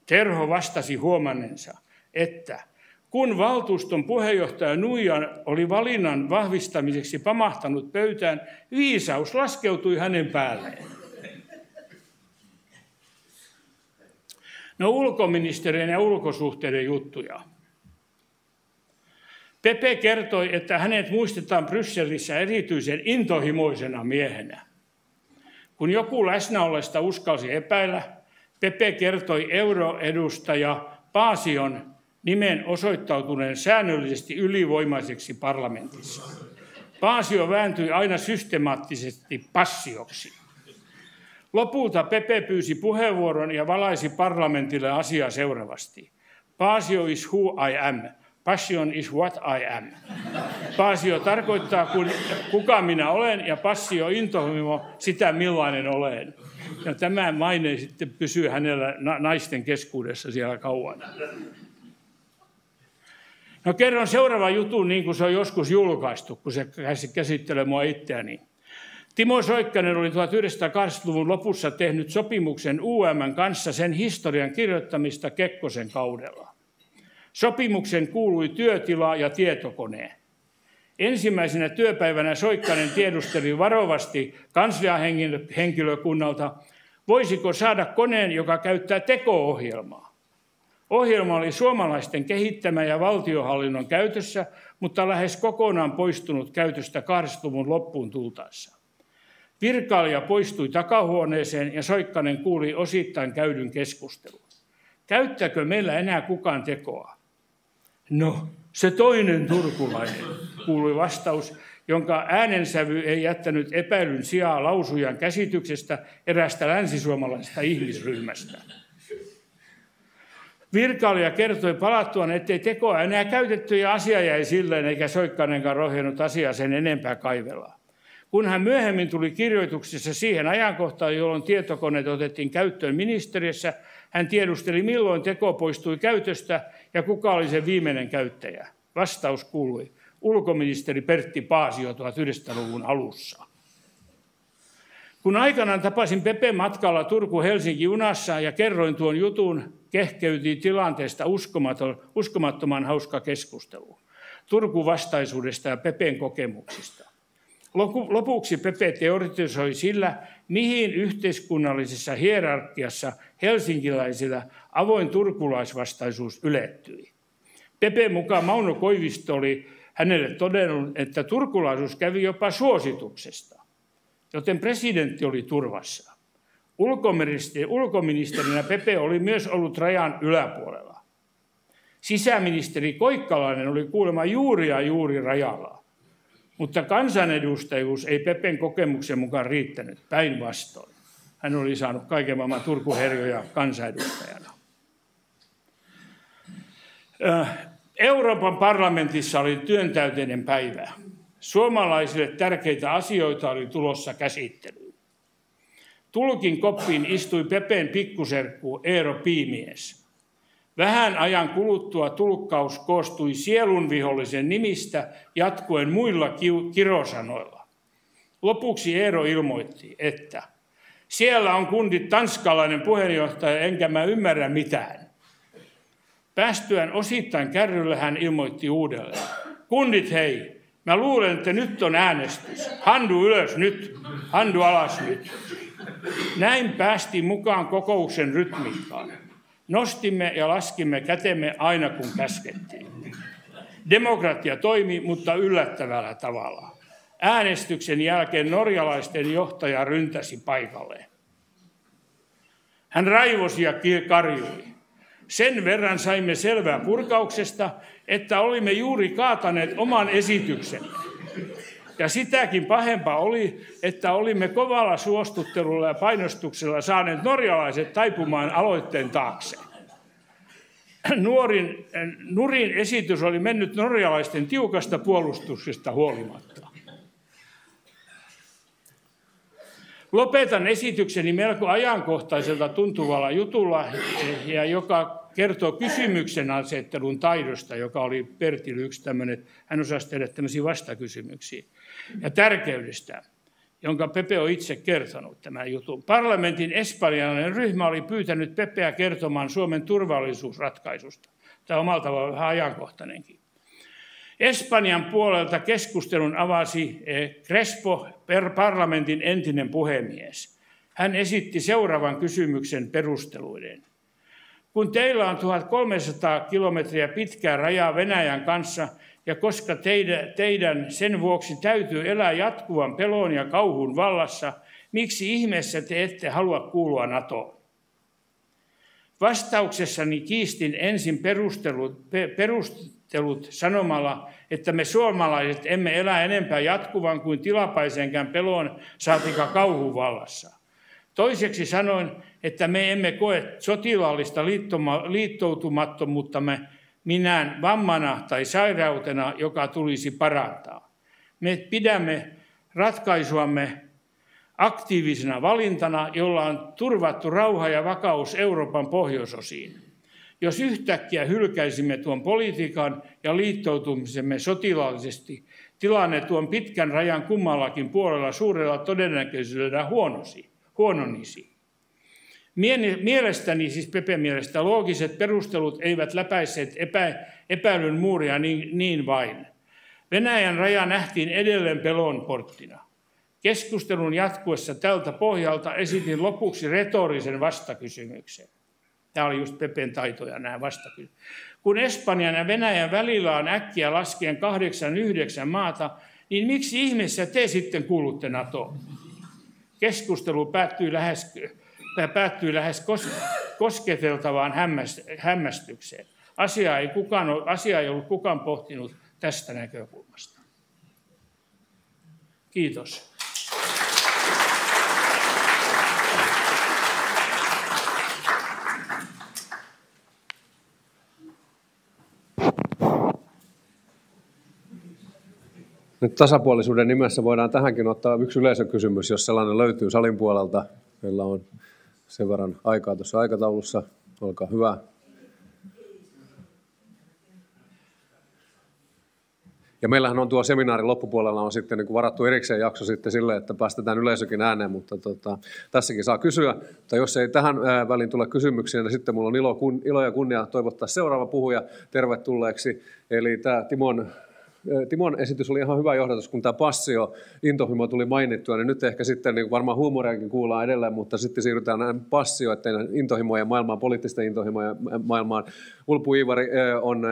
Terho vastasi huomannensa, että kun valtuuston puheenjohtaja Nuijan oli valinnan vahvistamiseksi pamahtanut pöytään, viisaus laskeutui hänen päälleen. No, ulkoministeriön ja ulkosuhteiden juttuja. Pepe kertoi, että hänet muistetaan Brysselissä erityisen intohimoisena miehenä. Kun joku läsnäolesta uskalsi epäillä, Pepe kertoi euroedustaja Paasion nimen osoittautuneen säännöllisesti ylivoimaiseksi parlamentissa. Paasio vääntyi aina systemaattisesti passioksi. Lopulta Pepe pyysi puheenvuoron ja valaisi parlamentille asiaa seuraavasti. Paasio is who I am. Passion is what I am. Paasio tarkoittaa, kuka minä olen, ja passio intohimo sitä, millainen olen. Ja tämä maine sitten pysyy hänellä naisten keskuudessa siellä kauan. No kerron seuraavan jutun niin kuin se on joskus julkaistu, kun se käsittelee mua itseäni. Timo Soikkanen oli 1980-luvun lopussa tehnyt sopimuksen UM:n kanssa sen historian kirjoittamista Kekkosen kaudella. Sopimuksen kuului työtila ja tietokone. Ensimmäisenä työpäivänä Soikkanen tiedusteli varovasti kansliahenkilökunnalta, voisiko saada koneen, joka käyttää teko-ohjelmaa. Ohjelma oli suomalaisten kehittämä ja valtionhallinnon käytössä, mutta lähes kokonaan poistunut käytöstä 80-luvun loppuun tultaessa. Virkailija poistui takahuoneeseen ja Soikkanen kuuli osittain käydyn keskustelun. Käyttääkö meillä enää kukaan tekoa? No, se toinen turkulainen, kuului vastaus, jonka äänensävy ei jättänyt epäilyn sijaa lausujan käsityksestä erästä länsisuomalaisesta ihmisryhmästä. Virkailija kertoi palattuaan, ettei tekoa enää käytetty ja asia jäi silleen, eikä Soikkanenkaan rohjennut asiaa sen enempää kaivella. Kun hän myöhemmin tuli kirjoituksessa siihen ajankohtaan, jolloin tietokoneet otettiin käyttöön ministeriössä, hän tiedusteli, milloin teko poistui käytöstä ja kuka oli sen viimeinen käyttäjä. Vastaus kuului, ulkoministeri Pertti Paasio 1900-luvun alussa. Kun aikanaan tapasin Pepen matkalla Turku-Helsinki junassa ja kerroin tuon jutun, kehkeytyi tilanteesta uskomattoman hauska keskustelu. Turku-vastaisuudesta ja Pepen kokemuksista. Lopuksi Pepe teoretisoi sillä, mihin yhteiskunnallisessa hierarkiassa helsinkiläisillä avoin turkulaisvastaisuus ylettyi. Pepen mukaan Mauno Koivisto oli hänelle todennut, että turkulaisuus kävi jopa suosituksesta, joten presidentti oli turvassa. Ulkoministerinä Pepe oli myös ollut rajan yläpuolella. Sisäministeri Koikkalainen oli kuulemma juuri rajalla. Mutta kansanedustajuus ei Pepen kokemuksen mukaan riittänyt, päinvastoin. Hän oli saanut kaiken maailman turkuherjoja kansanedustajana. Euroopan parlamentissa oli työntäyteinen päivä. Suomalaisille tärkeitä asioita oli tulossa käsittelyyn. Tulkin koppiin istui Pepen pikkuserkku Eero Piimies. Vähän ajan kuluttua tulkkaus koostui sielunvihollisen nimistä jatkuen muilla kirosanoilla. Lopuksi Eero ilmoitti, että siellä on kundit tanskalainen puheenjohtaja, enkä mä ymmärrä mitään. Päästyään osittain kärrylle hän ilmoitti uudelleen. Kundit hei, mä luulen, että nyt on äänestys. Handu ylös nyt, handu alas nyt. Näin päästiin mukaan kokouksen rytmiikkaan. Nostimme ja laskimme kätemme aina kun käskettiin. Demokratia toimi, mutta yllättävällä tavalla. Äänestyksen jälkeen norjalaisten johtaja ryntäsi paikalleen. Hän raivosi ja karjui. Sen verran saimme selvää purkauksesta, että olimme juuri kaataneet oman esityksemme. Ja sitäkin pahempaa oli, että olimme kovalla suostuttelulla ja painostuksella saaneet norjalaiset taipumaan aloitteen taakse. Nurin esitys oli mennyt norjalaisten tiukasta puolustuksesta huolimatta. Lopetan esitykseni melko ajankohtaiselta tuntuvalla jutulla, ja joka kertoo kysymyksen asettelun taidosta, joka oli Pertillä yksi tämmöinen, hän osasi tehdä tämmöisiä vastakysymyksiä, ja tärkeydestä, jonka Pepe on itse kertonut tämän jutun. Parlamentin espanjalainen ryhmä oli pyytänyt Pepeä kertomaan Suomen turvallisuusratkaisusta. Tämä on omalta tavalla vähän ajankohtainenkin. Espanjan puolelta keskustelun avasi Crespo, parlamentin entinen puhemies. Hän esitti seuraavan kysymyksen perusteluiden. Kun teillä on 1300 kilometriä pitkää rajaa Venäjän kanssa, ja koska teidän sen vuoksi täytyy elää jatkuvan pelon ja kauhun vallassa, miksi ihmeessä te ette halua kuulua NATOon? Vastauksessani kiistin ensin perustelut sanomalla, että me suomalaiset emme elä enempää jatkuvan kuin tilapäisenkään pelon saatika kauhun vallassa. Toiseksi sanoin, että me emme koe sotilaallista liittoutumattomuuttamme minään vammana tai sairautena, joka tulisi parantaa. Me pidämme ratkaisuamme aktiivisena valintana, jolla on turvattu rauha ja vakaus Euroopan pohjoisosiin. Jos yhtäkkiä hylkäisimme tuon politiikan ja liittoutumisemme sotilaallisesti, tilanne tuon pitkän rajan kummallakin puolella suurella todennäköisyydellä huononisi. Mielestäni, siis Pepen mielestä, loogiset perustelut eivät läpäisseet epäilyn muuria niin vain. Venäjän raja nähtiin edelleen pelon porttina. Keskustelun jatkuessa tältä pohjalta esitin lopuksi retorisen vastakysymyksen. Tämä oli just Pepen taitoja, nämä vastakysymykset. Kun Espanjan ja Venäjän välillä on äkkiä laskien 8-9 maata, niin miksi ihmeessä te sitten kuulutte NATOon? Keskustelu päättyi lähes kosketeltavaan hämmästykseen. Asiaa ei ollut kukaan pohtinut tästä näkökulmasta. Kiitos. Nyt tasapuolisuuden nimessä voidaan tähänkin ottaa yksi yleisökysymys, jos sellainen löytyy salin puolelta. Meillä on sen verran aikaa tuossa aikataulussa. Olkaa hyvä. Ja meillähän on tuo seminaarin loppupuolella on sitten niin kuin varattu erikseen jakso sitten sille, että päästetään yleisökin ääneen, mutta tässäkin saa kysyä. Tai jos ei tähän väliin tule kysymyksiä, niin sitten minulla on ilo ja kunnia toivottaa seuraava puhuja tervetulleeksi. Eli tämä Timon esitys oli ihan hyvä johdatus, kun tämä passio, intohimo tuli mainittua, niin nyt ehkä sitten niin varmaan huumoriakin kuullaan edelleen, mutta sitten siirrytään näin passioiden intohimojen maailmaan, poliittisten intohimojen maailmaan. Ulpu Iivari on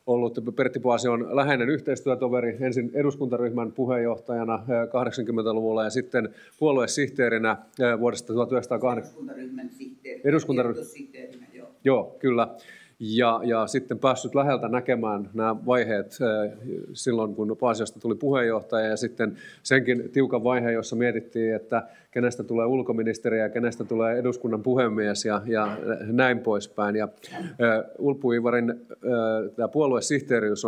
ollut, Pertti Paasion läheinen yhteistyötoveri, ensin eduskuntaryhmän puheenjohtajana 80-luvulla ja sitten puoluesihteerinä vuodesta 1908. Eduskuntaryhmän sihteerinä, joo, kyllä. Ja sitten päässyt läheltä näkemään nämä vaiheet silloin, kun Paasiosta tuli puheenjohtaja ja sitten senkin tiukan vaiheen, jossa mietittiin, että kenestä tulee ulkoministeri ja kenestä tulee eduskunnan puhemies ja näin poispäin. Ja Ulpu Iivarin tämä puoluesihteeriys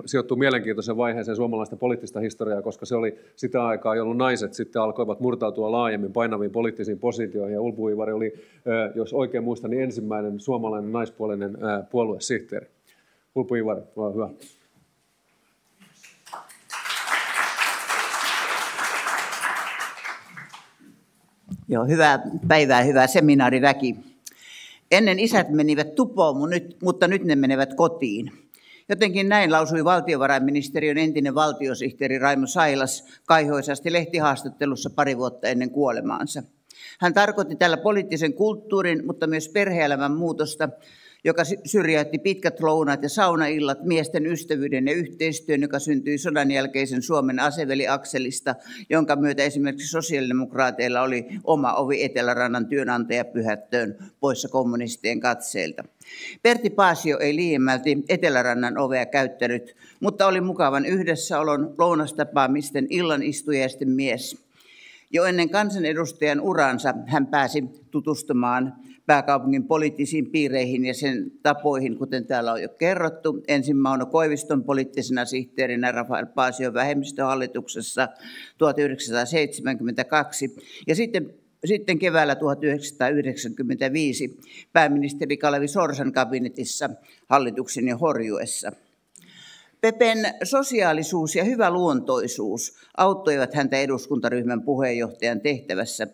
sijoittuu mielenkiintoisen vaiheeseen suomalaista poliittista historiaa, koska se oli sitä aikaa, jolloin naiset sitten alkoivat murtautua laajemmin painaviin poliittisiin positioihin. Ja Ulpu Iivari oli, jos oikein muistan, niin ensimmäinen suomalainen naispuolinen puoluesihteeri. Ulpu Iivari, ole hyvä. Joo, hyvää päivää, hyvää seminaariväki. Ennen isät menivät tupoon, mutta nyt ne menevät kotiin. Jotenkin näin lausui valtiovarainministeriön entinen valtiosihteeri Raimo Sailas kaihoisasti lehtihaastattelussa pari vuotta ennen kuolemaansa. Hän tarkoitti tällä poliittisen kulttuurin, mutta myös perhe-elämän muutosta, joka syrjäytti pitkät lounaat ja saunaillat, miesten ystävyyden ja yhteistyön, joka syntyi sodan jälkeisen Suomen aseveliakselista, jonka myötä esimerkiksi sosiaalidemokraateilla oli oma ovi Etelärannan työnantajapyhättöön poissa kommunistien katseilta. Pertti Paasio ei liiemmälti Etelärannan ovea käyttänyt, mutta oli mukavan yhdessäolon lounastapaamisten illanistujaisten mies. Jo ennen kansanedustajan uransa hän pääsi tutustumaan pääkaupungin poliittisiin piireihin ja sen tapoihin, kuten täällä on jo kerrottu. Ensin Mauno Koiviston poliittisena sihteerinä Rafael Paasion vähemmistöhallituksessa 1972 ja sitten keväällä 1995 pääministeri Kalevi Sorsan kabinetissa hallituksen jo horjuessa. Pepen sosiaalisuus ja hyvä luontoisuus auttoivat häntä eduskuntaryhmän puheenjohtajan tehtävässä.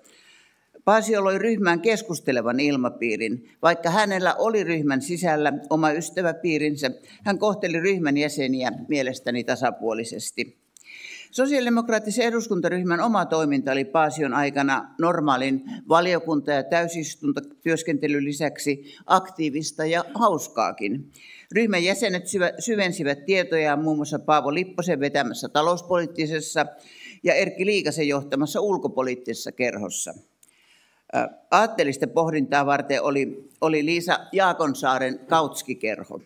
Paasio loi ryhmään keskustelevan ilmapiirin. Vaikka hänellä oli ryhmän sisällä oma ystäväpiirinsä, hän kohteli ryhmän jäseniä mielestäni tasapuolisesti. Sosiaalidemokraattisen eduskuntaryhmän oma toiminta oli Paasion aikana normaalin valiokunta- ja täysistuntotyöskentelyn lisäksi aktiivista ja hauskaakin. Ryhmän jäsenet syvensivät tietojaan muun muassa Paavo Lipposen vetämässä talouspoliittisessa ja Erkki Liikasen johtamassa ulkopoliittisessa kerhossa. Aatteellista pohdintaa varten oli Liisa Jaakonsaaren Kautski-kerho.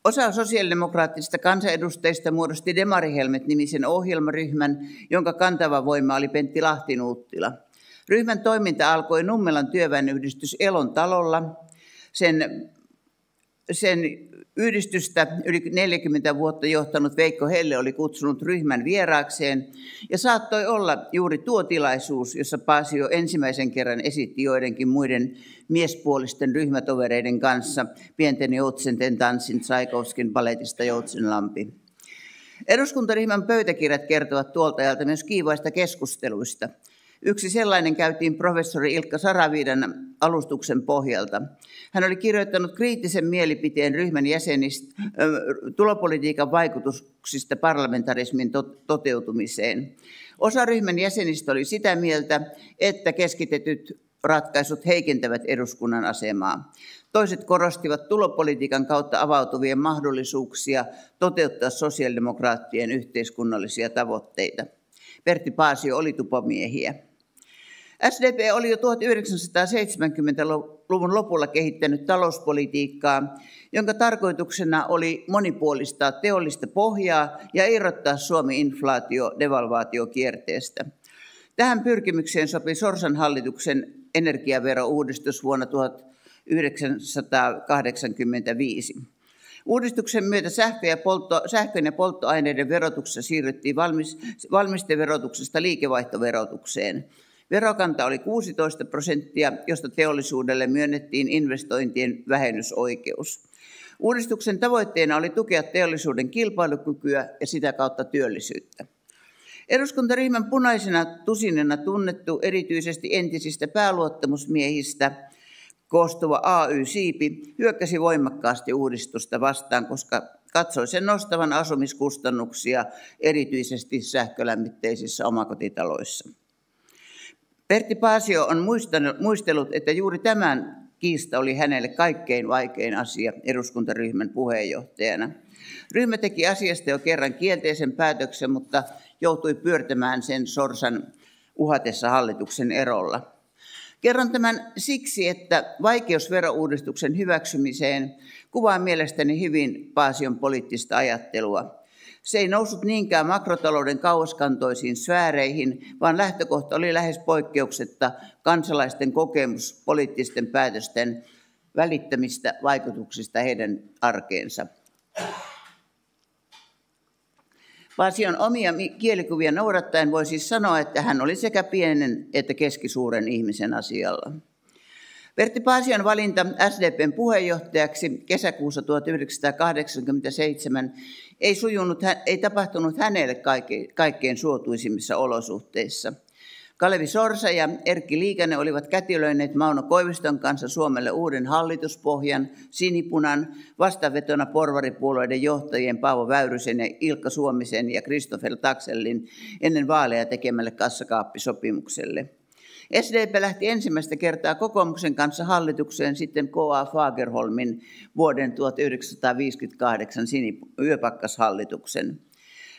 Osa sosiaalidemokraattisista kansanedustajista muodosti Demarihelmet-nimisen ohjelmaryhmän, jonka kantava voima oli Pentti Lahtinuuttila. Ryhmän toiminta alkoi Nummelan työväenyhdistys Elon talolla. Sen sen yhdistystä yli 40 vuotta johtanut Veikko Helle oli kutsunut ryhmän vieraakseen, ja saattoi olla juuri tuo tilaisuus, jossa Paasio ensimmäisen kerran esitti joidenkin muiden miespuolisten ryhmätovereiden kanssa pienten joutsenten tanssin Tsaikovskin baletista Joutsenlampi. Eduskuntaryhmän pöytäkirjat kertovat tuolta ajalta myös kiivaista keskusteluista. Yksi sellainen käytiin professori Ilkka Saraviidan alustuksen pohjalta. Hän oli kirjoittanut kriittisen mielipiteen ryhmän jäsenistä tulopolitiikan vaikutuksista parlamentarismin toteutumiseen. Osa ryhmän jäsenistä oli sitä mieltä, että keskitetyt ratkaisut heikentävät eduskunnan asemaa. Toiset korostivat tulopolitiikan kautta avautuvien mahdollisuuksia toteuttaa sosiaalidemokraattien yhteiskunnallisia tavoitteita. Pertti Paasio oli tupomiehiä. SDP oli jo 1970-luvun lopulla kehittänyt talouspolitiikkaa, jonka tarkoituksena oli monipuolistaa teollista pohjaa ja irrottaa Suomi inflaatio-devalvaatiokierteestä. Tähän pyrkimykseen sopi Sorsan hallituksen energiaverouudistus vuonna 1985. Uudistuksen myötä sähkön ja polttoaineiden verotuksessa siirryttiin valmisteverotuksesta liikevaihtoverotukseen. Verokanta oli 16%, josta teollisuudelle myönnettiin investointien vähennysoikeus. Uudistuksen tavoitteena oli tukea teollisuuden kilpailukykyä ja sitä kautta työllisyyttä. Eduskuntaryhmän punaisena tusinena tunnettu erityisesti entisistä pääluottamusmiehistä koostuva AY-siipi hyökkäsi voimakkaasti uudistusta vastaan, koska katsoi sen nostavan asumiskustannuksia erityisesti sähkölämmitteisissä omakotitaloissa. Pertti Paasio on muistellut, että juuri tämän kiista oli hänelle kaikkein vaikein asia eduskuntaryhmän puheenjohtajana. Ryhmä teki asiasta jo kerran kielteisen päätöksen, mutta joutui pyörtämään sen Sorsan uhatessa hallituksen erolla. Kerron tämän siksi, että vaikeus verouudistuksen hyväksymiseen kuvaa mielestäni hyvin Paasion poliittista ajattelua. Se ei noussut niinkään makrotalouden kauaskantoisiin sfääreihin, vaan lähtökohta oli lähes poikkeuksetta kansalaisten kokemus poliittisten päätösten välittämistä vaikutuksista heidän arkeensa. Paasion omia kielikuvia noudattaen voi siis sanoa, että hän oli sekä pienen että keskisuuren ihmisen asialla. Pertti Paasion valinta SDP:n puheenjohtajaksi kesäkuussa 1987 ei tapahtunut hänelle kaikkein suotuisimmissa olosuhteissa. Kalevi Sorsa ja Erkki Liikanen olivat kätilöineet Mauno Koiviston kanssa Suomelle uuden hallituspohjan, sinipunan, vastavetona porvaripuolueiden johtajien Paavo Väyrysen ja Ilkka Suomisen ja Christopher Taxellin ennen vaaleja tekemälle kassakaappisopimukselle. SDP lähti ensimmäistä kertaa kokoomuksen kanssa hallitukseen sitten K.A. Fagerholmin vuoden 1958 yöpakkashallituksen.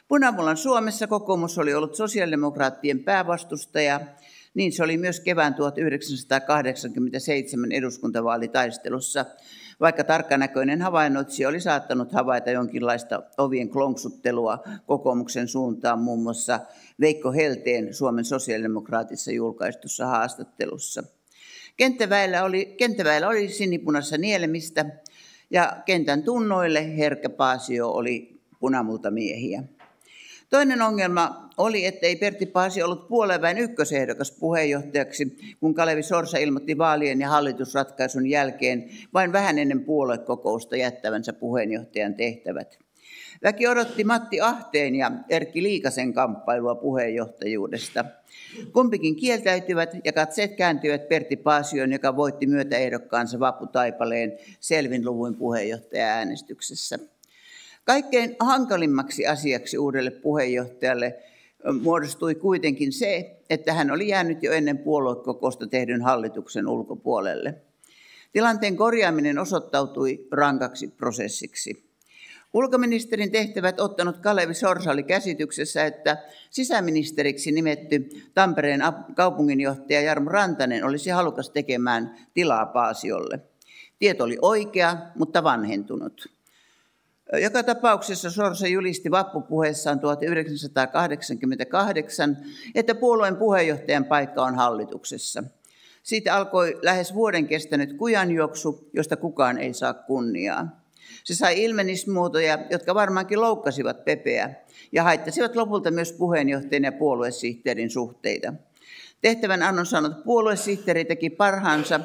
Punamullan Suomessa kokoomus oli ollut sosiaalidemokraattien päävastustaja, niin se oli myös kevään 1987 eduskuntavaalitaistelussa, vaikka tarkkanäköinen havainnoitsija oli saattanut havaita jonkinlaista ovien klonksuttelua kokoomuksen suuntaan muun muassa Veikko Helteen Suomen sosiaalidemokraatissa julkaistussa haastattelussa. Kenttäväellä oli sinipunassa nielemistä ja kentän tunnoille herkkä Paasio oli punamultamiehiä. Toinen ongelma oli, ettei Pertti Paasio ollut puolueväen ykkösehdokas puheenjohtajaksi, kun Kalevi Sorsa ilmoitti vaalien ja hallitusratkaisun jälkeen vain vähän ennen puoluekokousta jättävänsä puheenjohtajan tehtävät. Väki odotti Matti Ahteen ja Erkki Liikasen kamppailua puheenjohtajuudesta. Kumpikin kieltäytyvät ja katseet kääntyivät Pertti Paasioon, joka voitti myötäehdokkaansa Vappu Taipaleen selvin luvuin puheenjohtaja-äänestyksessä. Kaikkein hankalimmaksi asiaksi uudelle puheenjohtajalle muodostui kuitenkin se, että hän oli jäänyt jo ennen puoluekokousta tehdyn hallituksen ulkopuolelle. Tilanteen korjaaminen osoittautui rankaksi prosessiksi. Ulkoministerin tehtävät ottanut Kalevi Sorsa oli käsityksessä, että sisäministeriksi nimetty Tampereen kaupunginjohtaja Jarmo Rantanen olisi halukas tekemään tilaa Paasiolle. Tieto oli oikea, mutta vanhentunut. Joka tapauksessa Sorsa julisti vappupuheessaan 1988, että puolueen puheenjohtajan paikka on hallituksessa. Siitä alkoi lähes vuoden kestänyt kujanjuoksu, josta kukaan ei saa kunniaa. Se sai ilmenismuotoja, jotka varmaankin loukkasivat Pepeä ja haittasivat lopulta myös puheenjohtajan ja puoluesihteerin suhteita. Tehtävän annon saanut puoluesihteeri teki parhaansa,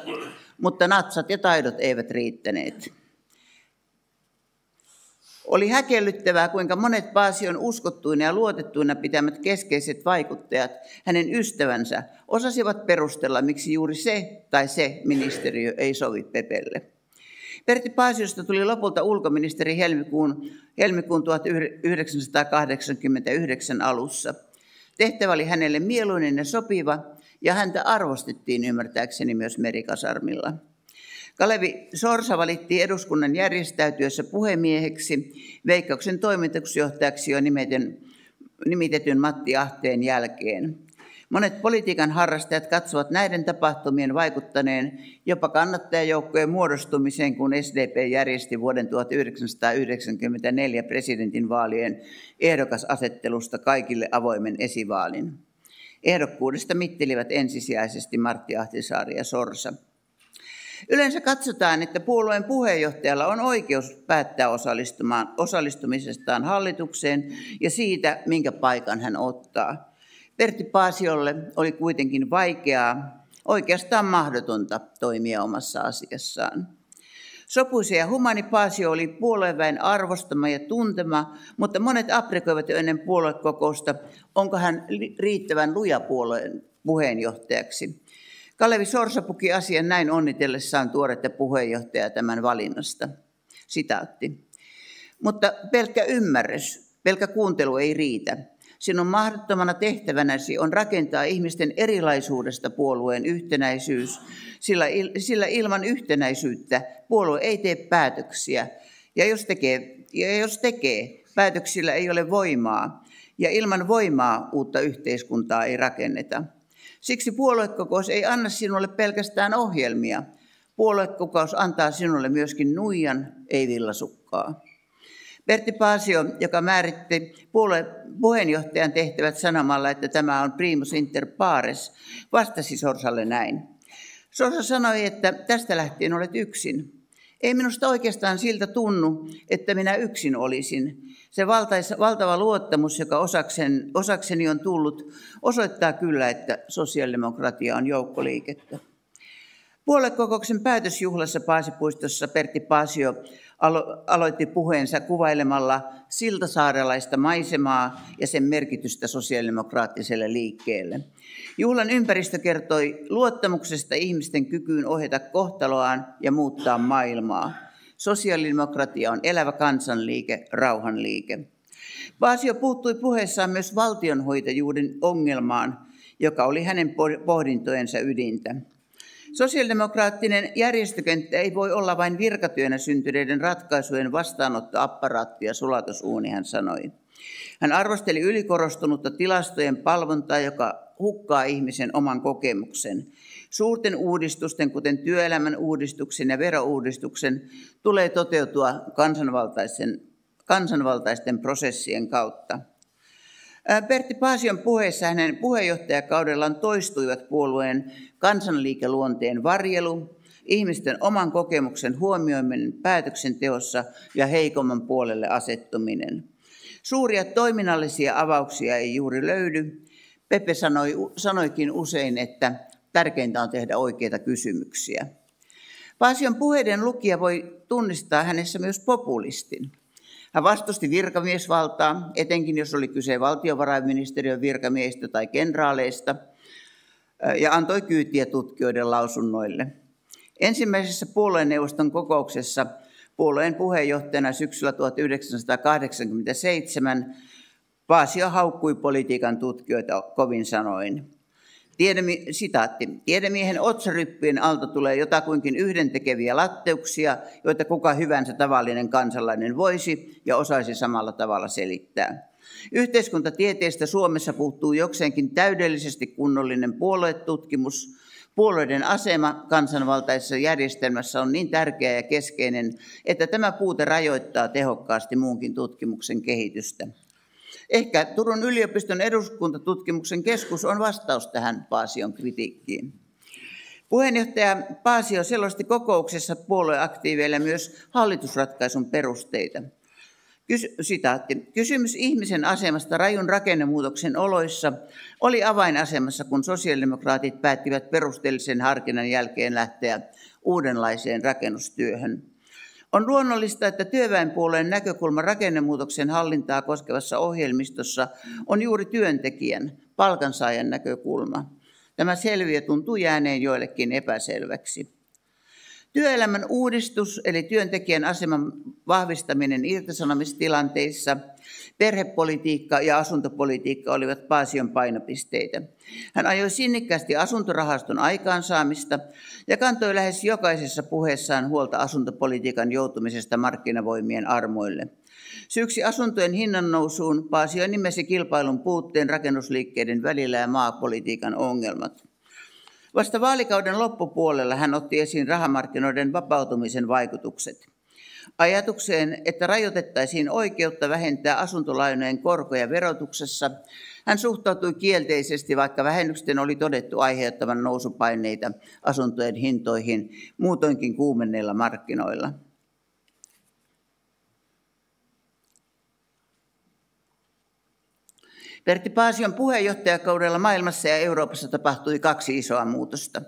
mutta natsat ja taidot eivät riittäneet. Oli häkellyttävää, kuinka monet Paasion uskottuina ja luotettuina pitämät keskeiset vaikuttajat, hänen ystävänsä, osasivat perustella, miksi juuri se tai se ministeriö ei sovi Pepelle. Pertti Paasiosta tuli lopulta ulkoministeri helmikuun 1989 alussa. Tehtävä oli hänelle mieluinen ja sopiva, ja häntä arvostettiin ymmärtääkseni myös merikasarmilla. Kalevi Sorsa valittiin eduskunnan järjestäytyessä puhemieheksi Veikkauksen toimitusjohtajaksi jo nimitetyn Matti Ahteen jälkeen. Monet politiikan harrastajat katsovat näiden tapahtumien vaikuttaneen jopa kannattajajoukkojen muodostumiseen, kun SDP järjesti vuoden 1994 presidentinvaalien ehdokasasettelusta kaikille avoimen esivaalin. Ehdokkuudesta mittelivät ensisijaisesti Martti Ahtisaari ja Sorsa. Yleensä katsotaan, että puolueen puheenjohtajalla on oikeus päättää osallistumisestaan hallitukseen ja siitä, minkä paikan hän ottaa. Pertti Paasiolle oli kuitenkin vaikeaa, oikeastaan mahdotonta toimia omassa asiassaan. Sopuisa ja humani Paasio oli puolueväen arvostama ja tuntema, mutta monet aprikoivat jo ennen puoluekokousta, onko hän riittävän luja puolueen puheenjohtajaksi. Kalevi Sorsa puki asian näin onnitellessaan tuoretta puheenjohtajaa tämän valinnasta. Sitaatti. Mutta pelkkä ymmärrys, pelkkä kuuntelu ei riitä. Sinun mahdottomana tehtävänäsi on rakentaa ihmisten erilaisuudesta puolueen yhtenäisyys, sillä ilman yhtenäisyyttä puolue ei tee päätöksiä. Ja jos tekee, päätöksillä ei ole voimaa, ja ilman voimaa uutta yhteiskuntaa ei rakenneta. Siksi puoluekokous ei anna sinulle pelkästään ohjelmia. Puoluekokous antaa sinulle myöskin nuijan, ei villasukkaa. Pertti Paasio, joka määritti puheenjohtajan tehtävät sanomalla, että tämä on primus inter pares, vastasi Sorsalle näin. Sorsa sanoi, että tästä lähtien olet yksin. Ei minusta oikeastaan siltä tunnu, että minä yksin olisin. Se valtava luottamus, joka osakseni on tullut, osoittaa kyllä, että sosiaalidemokratia on joukkoliikettä. Puoluekokouksen päätösjuhlassa Paasipuistossa Pertti Paasio aloitti puheensa kuvailemalla siltasaarelaista maisemaa ja sen merkitystä sosiaalidemokraattiselle liikkeelle. Juhlan ympäristö kertoi luottamuksesta ihmisten kykyyn ohjata kohtaloaan ja muuttaa maailmaa. Sosiaalidemokratia on elävä kansanliike, rauhanliike. Paasio puuttui puheessaan myös valtionhoitajuuden ongelmaan, joka oli hänen pohdintojensa ydintä. Sosiaalidemokraattinen järjestökenttä ei voi olla vain virkatyönä syntyneiden ratkaisujen vastaanottoapparaatti ja sulatusuuni, hän sanoi. Hän arvosteli ylikorostunutta tilastojen palvontaa, joka hukkaa ihmisen oman kokemuksen. Suurten uudistusten, kuten työelämän uudistuksen ja verouudistuksen, tulee toteutua kansanvaltaisten prosessien kautta. Pertti Paasion puheessa hänen puheenjohtajakaudellaan toistuivat puolueen kansanliikeluonteen varjelu, ihmisten oman kokemuksen huomioiminen päätöksenteossa ja heikomman puolelle asettuminen. Suuria toiminnallisia avauksia ei juuri löydy. Pepe sanoikin usein, että tärkeintä on tehdä oikeita kysymyksiä. Paasion puheiden lukija voi tunnistaa hänessä myös populistin. Hän vastusti virkamiesvaltaa, etenkin jos oli kyse valtiovarainministeriön virkamiehistä tai kenraaleista, ja antoi kyytiä tutkijoiden lausunnoille. Ensimmäisessä puolueneuvoston kokouksessa puolueen puheenjohtajana syksyllä 1987 Paasio haukkui politiikan tutkijoita kovin sanoin. Sitaatti. Tiedemiehen otsaryppien alta tulee jotakuinkin yhdentekeviä latteuksia, joita kuka hyvänsä tavallinen kansalainen voisi ja osaisi samalla tavalla selittää. Yhteiskuntatieteestä Suomessa puuttuu jokseenkin täydellisesti kunnollinen puoluetutkimus. Puolueiden asema kansanvaltaisessa järjestelmässä on niin tärkeä ja keskeinen, että tämä puute rajoittaa tehokkaasti muunkin tutkimuksen kehitystä. Ehkä Turun yliopiston eduskuntatutkimuksen keskus on vastaus tähän Paasion kritiikkiin. Puheenjohtaja Paasio selosti kokouksessa puolueaktiiveille myös hallitusratkaisun perusteita. Sitaatti. Kysymys ihmisen asemasta rajun rakennemuutoksen oloissa oli avainasemassa, kun sosiaalidemokraatit päättivät perusteellisen harkinnan jälkeen lähteä uudenlaiseen rakennustyöhön. On luonnollista, että työväenpuolueen näkökulma rakennemuutoksen hallintaa koskevassa ohjelmistossa on juuri työntekijän, palkansaajan näkökulma. Tämä selviö tuntuu jääneen joillekin epäselväksi. Työelämän uudistus eli työntekijän aseman vahvistaminen irtisanomistilanteissa, perhepolitiikka ja asuntopolitiikka olivat Paasion painopisteitä. Hän ajoi sinnikkäästi asuntorahaston aikaansaamista ja kantoi lähes jokaisessa puheessaan huolta asuntopolitiikan joutumisesta markkinavoimien armoille. Syyksi asuntojen hinnan nousuun Paasio nimesi kilpailun puutteen rakennusliikkeiden välillä ja maapolitiikan ongelmat. Vasta vaalikauden loppupuolella hän otti esiin rahamarkkinoiden vapautumisen vaikutukset. Ajatukseen, että rajoitettaisiin oikeutta vähentää asuntolainojen korkoja verotuksessa, hän suhtautui kielteisesti, vaikka vähennysten oli todettu aiheuttavan nousupaineita asuntojen hintoihin muutoinkin kuumenneilla markkinoilla. Pertti Paasion puheenjohtajakaudella maailmassa ja Euroopassa tapahtui 2 isoa muutosta.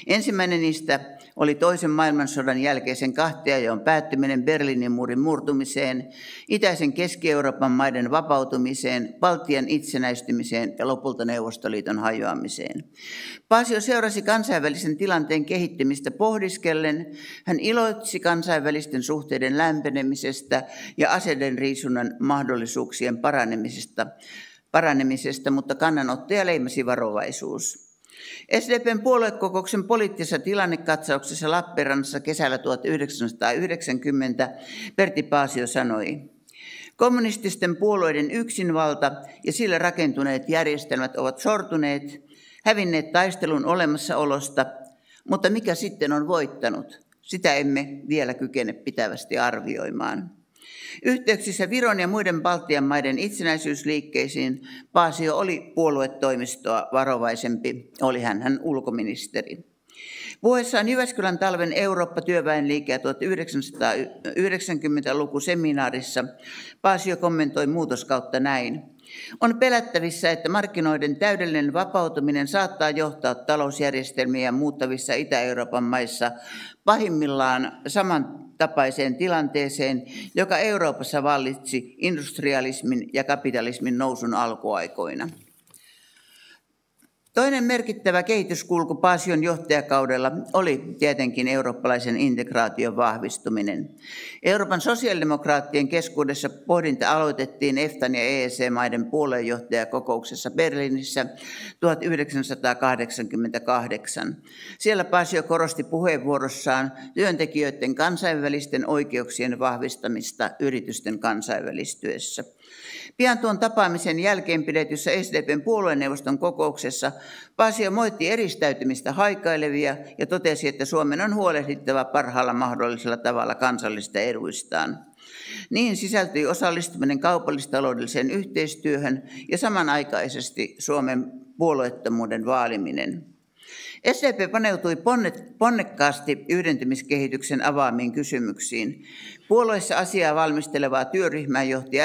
Ensimmäinen niistä oli toisen maailmansodan jälkeisen kahtiajaon päättyminen Berliinin muurin murtumiseen, itäisen Keski-Euroopan maiden vapautumiseen, Baltian itsenäistymiseen ja lopulta Neuvostoliiton hajoamiseen. Paasio seurasi kansainvälisen tilanteen kehittymistä pohdiskellen. Hän iloitsi kansainvälisten suhteiden lämpenemisestä ja aseiden riisunnan mahdollisuuksien paranemisesta, mutta kannanottoja leimasi varovaisuus. SDP:n puoluekokouksen poliittisessa tilannekatsauksessa Lappeenrannassa kesällä 1990 Pertti Paasio sanoi: kommunististen puolueiden yksinvalta ja sillä rakentuneet järjestelmät ovat sortuneet, hävinneet taistelun olemassaolosta, mutta mikä sitten on voittanut? Sitä emme vielä kykene pitävästi arvioimaan. Yhteyksissä Viron ja muiden Baltian maiden itsenäisyysliikkeisiin Paasio oli puoluetoimistoa varovaisempi, oli hän ulkoministeri. Puheessaan Jyväskylän talven Eurooppa-työväenliike 1990-luku seminaarissa Paasio kommentoi muutoskautta näin: on pelättävissä, että markkinoiden täydellinen vapautuminen saattaa johtaa talousjärjestelmiä muuttavissa Itä-Euroopan maissa pahimmillaan samantapaiseen tilanteeseen, joka Euroopassa vallitsi industrialismin ja kapitalismin nousun alkuaikoina. Toinen merkittävä kehityskulku Paasion johtajakaudella oli tietenkin eurooppalaisen integraation vahvistuminen. Euroopan sosiaalidemokraattien keskuudessa pohdinta aloitettiin EFTAn ja EEC-maiden puoluejohtajakokouksessa Berliinissä 1988. Siellä Paasio korosti puheenvuorossaan työntekijöiden kansainvälisten oikeuksien vahvistamista yritysten kansainvälistyessä. Pian tuon tapaamisen jälkeen pidetyssä SDP:n puolueneuvoston kokouksessa Paasio moitti eristäytymistä haikailevia ja totesi, että Suomen on huolehdittava parhaalla mahdollisella tavalla kansallisista eduistaan. Niihin sisältyi osallistuminen kaupallistaloudelliseen yhteistyöhön ja samanaikaisesti Suomen puolueettomuuden vaaliminen. SDP paneutui ponnekkaasti yhdentymiskehityksen avaamiin kysymyksiin. Puolueessa asiaa valmistelevaa työryhmää johti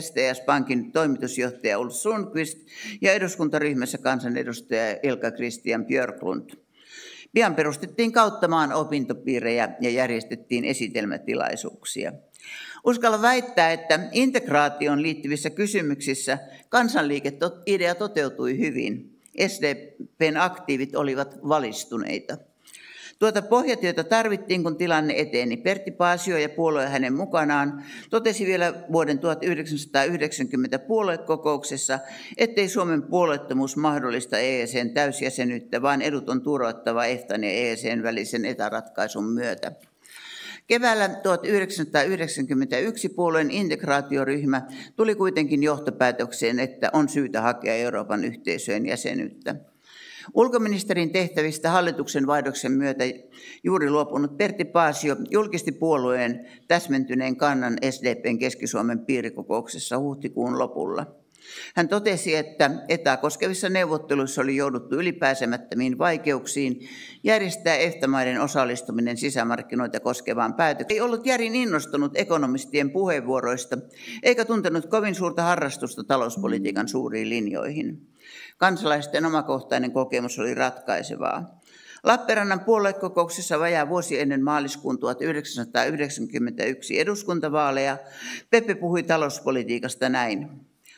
STS-pankin toimitusjohtaja Ulf Sundqvist ja eduskuntaryhmässä kansanedustaja Ilkka Christian Björklund. Pian perustettiin kautta maan opintopiirejä ja järjestettiin esitelmätilaisuuksia. Uskallan väittää, että integraatioon liittyvissä kysymyksissä kansanliike-idea toteutui hyvin. SDP:n aktiivit olivat valistuneita. Tuota pohjatyötä tarvittiin, kun tilanne eteni. Pertti Paasio ja puolue hänen mukanaan totesi vielä vuoden 1990 puoluekokouksessa, ettei Suomen puolueettomuus mahdollista EEC:n täysjäsenyyttä, vaan edut on turvattava EFTAn ja EEC:n välisen etäratkaisun myötä. Keväällä 1991 puolueen integraatioryhmä tuli kuitenkin johtopäätökseen, että on syytä hakea Euroopan yhteisöjen jäsenyyttä. Ulkoministerin tehtävistä hallituksen vaihdoksen myötä juuri luopunut Pertti Paasio julkisti puolueen täsmentyneen kannan SDP:n Keski-Suomen piirikokouksessa huhtikuun lopulla. Hän totesi, että ETAa koskevissa neuvotteluissa oli jouduttu ylipääsemättömiin vaikeuksiin järjestää EFTA-maiden osallistuminen sisämarkkinoita koskevaan päätökseen. Ei ollut järin innostunut ekonomistien puheenvuoroista, eikä tuntenut kovin suurta harrastusta talouspolitiikan suuriin linjoihin. Kansalaisten omakohtainen kokemus oli ratkaisevaa. Lappeenrannan puoluekokouksessa vajaa vuosi ennen maaliskuun 1991 eduskuntavaaleja Pepe puhui talouspolitiikasta näin.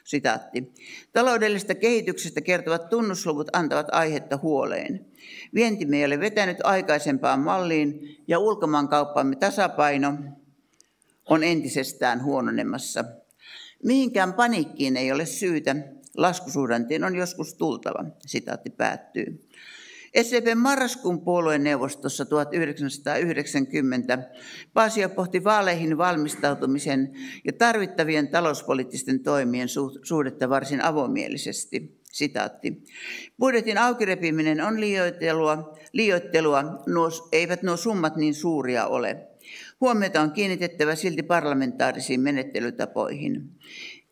Sitaatti. Taloudellista kehityksestä kertovat tunnusluvut antavat aihetta huoleen. Vientimme ei ole vetänyt aikaisempaan malliin ja ulkomaankauppamme tasapaino on entisestään huononemassa. Mihinkään paniikkiin ei ole syytä. Laskusuhdanteen on joskus tultava. Sitaatti päättyy. SDP:n marraskuun puolueneuvostossa 1990 Paasio pohti vaaleihin valmistautumisen ja tarvittavien talouspoliittisten toimien suhdetta varsin avomielisesti. Sitaatti. Budjetin aukirepiminen on liioittelua, eivät nuo summat niin suuria ole. Huomiota on kiinnitettävä silti parlamentaarisiin menettelytapoihin.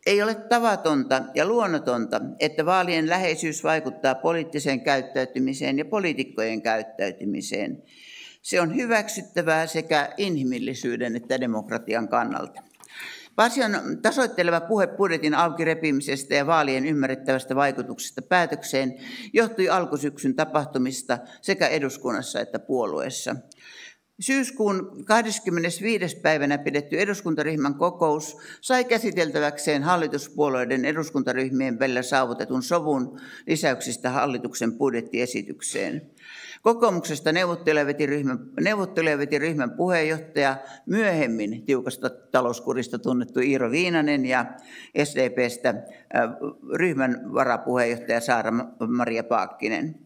Ei ole tavatonta ja luonnotonta, että vaalien läheisyys vaikuttaa poliittiseen käyttäytymiseen ja poliitikkojen käyttäytymiseen. Se on hyväksyttävää sekä inhimillisyyden että demokratian kannalta. Paasion tasoitteleva puhe budjetin auki repimisestä ja vaalien ymmärrettävästä vaikutuksesta päätökseen johtui alkusyksyn tapahtumista sekä eduskunnassa että puolueessa. Syyskuun 25. päivänä pidetty eduskuntaryhmän kokous sai käsiteltäväkseen hallituspuolueiden eduskuntaryhmien välillä saavutetun sovun lisäyksistä hallituksen budjettiesitykseen. Kokoomuksesta neuvotteluja veti ryhmän puheenjohtaja, myöhemmin tiukasta talouskurista tunnettu Iiro Viinanen ja SDP:stä ryhmän varapuheenjohtaja Saara-Maria Paakkinen.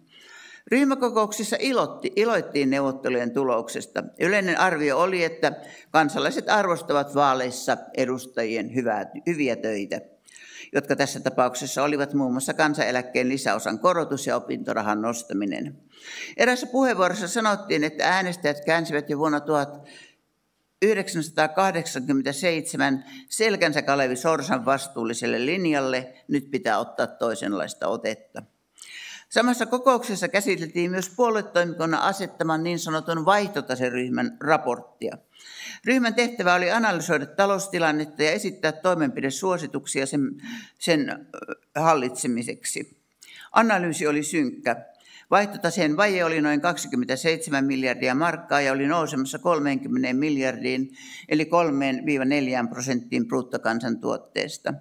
Ryhmäkokouksissa iloittiin neuvottelujen tuloksesta. Yleinen arvio oli, että kansalaiset arvostavat vaaleissa edustajien hyviä töitä, jotka tässä tapauksessa olivat muun muassa kansaneläkkeen lisäosan korotus ja opintorahan nostaminen. Erässä puheenvuorossa sanottiin, että äänestäjät käänsivät jo vuonna 1987 selkänsä Kalevi Sorsan vastuulliselle linjalle, nyt pitää ottaa toisenlaista otetta. Samassa kokouksessa käsiteltiin myös puoluetoimikunnan asettaman niin sanotun vaihtotaseryhmän raporttia. Ryhmän tehtävä oli analysoida taloustilannetta ja esittää toimenpidesuosituksia sen hallitsemiseksi. Analyysi oli synkkä. Vaihtotaseen vaje oli noin 27 miljardia markkaa ja oli nousemassa 30 miljardiin eli 3–4% bruttokansantuotteesta.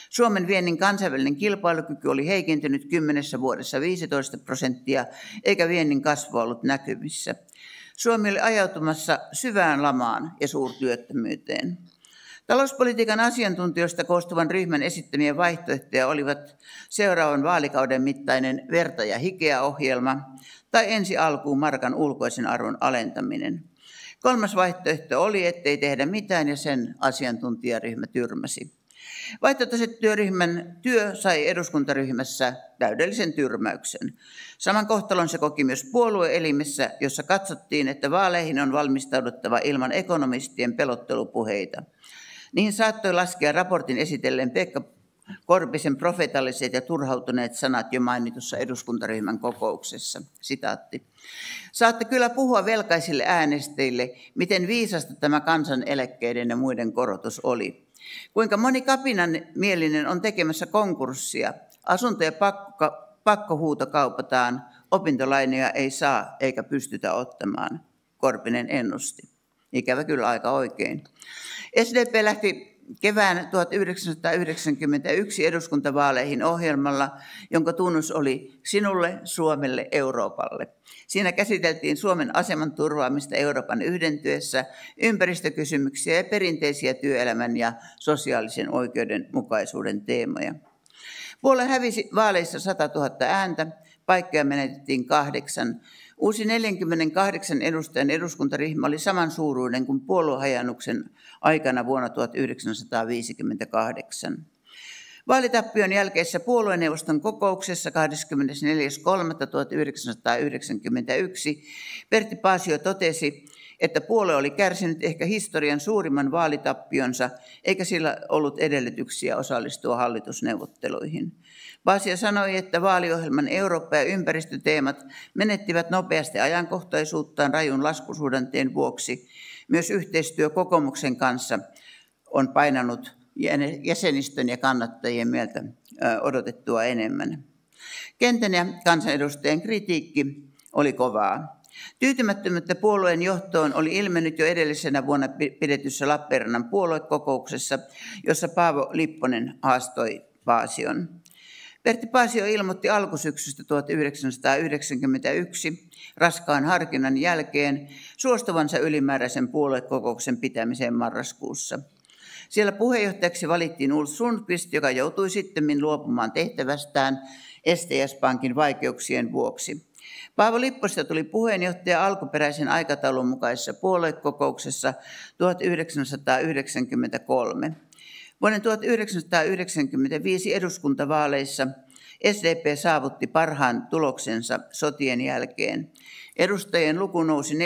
Suomen viennin kansainvälinen kilpailukyky oli heikentynyt 10 vuodessa 15% eikä viennin kasvu ollut näkyvissä. Suomi oli ajautumassa syvään lamaan ja suurtyöttömyyteen. Talouspolitiikan asiantuntijoista koostuvan ryhmän esittämiä vaihtoehtoja olivat seuraavan vaalikauden mittainen verta ja hikeä -ohjelma tai ensi alkuun markan ulkoisen arvon alentaminen. Kolmas vaihtoehto oli, ettei tehdä mitään ja sen asiantuntijaryhmä tyrmäsi. Vaihtotasetyöryhmän työ sai eduskuntaryhmässä täydellisen tyrmäyksen. Saman kohtalon se koki myös puolueelimessä, jossa katsottiin, että vaaleihin on valmistauduttava ilman ekonomistien pelottelupuheita. Niihin saattoi laskea raportin esitellen Pekka Korpisen profeetalliset ja turhautuneet sanat jo mainitussa eduskuntaryhmän kokouksessa. Sitaatti. Saatte kyllä puhua velkaisille äänestäjille, miten viisasta tämä kansaneläkkeiden ja muiden korotus oli. Kuinka moni kapinanmielinen on tekemässä konkurssia, asuntoja pakkohuutokaupataan, opintolainoja ei saa eikä pystytä ottamaan, Korpinen ennusti. Ikävä kyllä aika oikein. SDP lähti kevään 1991 eduskuntavaaleihin ohjelmalla, jonka tunnus oli sinulle, Suomelle, Euroopalle. Siinä käsiteltiin Suomen aseman turvaamista Euroopan yhdentyessä, ympäristökysymyksiä ja perinteisiä työelämän ja sosiaalisen oikeudenmukaisuuden teemoja. Puolue hävisi vaaleissa 100 000 ääntä, paikkoja menetettiin 8. Uusi 48 edustajan eduskuntaryhmä oli saman suuruinen kuin puoluehajannuksen aikana vuonna 1958. Vaalitappion jälkeisessä puolueneuvoston kokouksessa 24.3.1991 Pertti Paasio totesi, että puolue oli kärsinyt ehkä historian suurimman vaalitappionsa, eikä sillä ollut edellytyksiä osallistua hallitusneuvotteluihin. Paasio sanoi, että vaaliohjelman Eurooppa- ja ympäristöteemat menettivät nopeasti ajankohtaisuuttaan rajun laskusuhdanteen vuoksi. Myös yhteistyö kokoomuksen kanssa on painanut jäsenistön ja kannattajien mieltä odotettua enemmän. Kentän ja kansanedustajien kritiikki oli kovaa. Tyytymättömyyttä puolueen johtoon oli ilmennyt jo edellisenä vuonna pidetyssä Lappeenrannan puoluekokouksessa, jossa Paavo Lipponen haastoi Paasion. Pertti Paasio ilmoitti alkusyksystä 1991 raskaan harkinnan jälkeen suostuvansa ylimääräisen puoluekokouksen pitämiseen marraskuussa. Siellä puheenjohtajaksi valittiin Ulf Sundqvist, joka joutui sittemmin luopumaan tehtävästään STS-pankin vaikeuksien vuoksi. Paavo Lipposesta tuli puheenjohtaja alkuperäisen aikataulun mukaisessa puoluekokouksessa 1993. Vuoden 1995 eduskuntavaaleissa SDP saavutti parhaan tuloksensa sotien jälkeen. Edustajien luku nousi 48–63.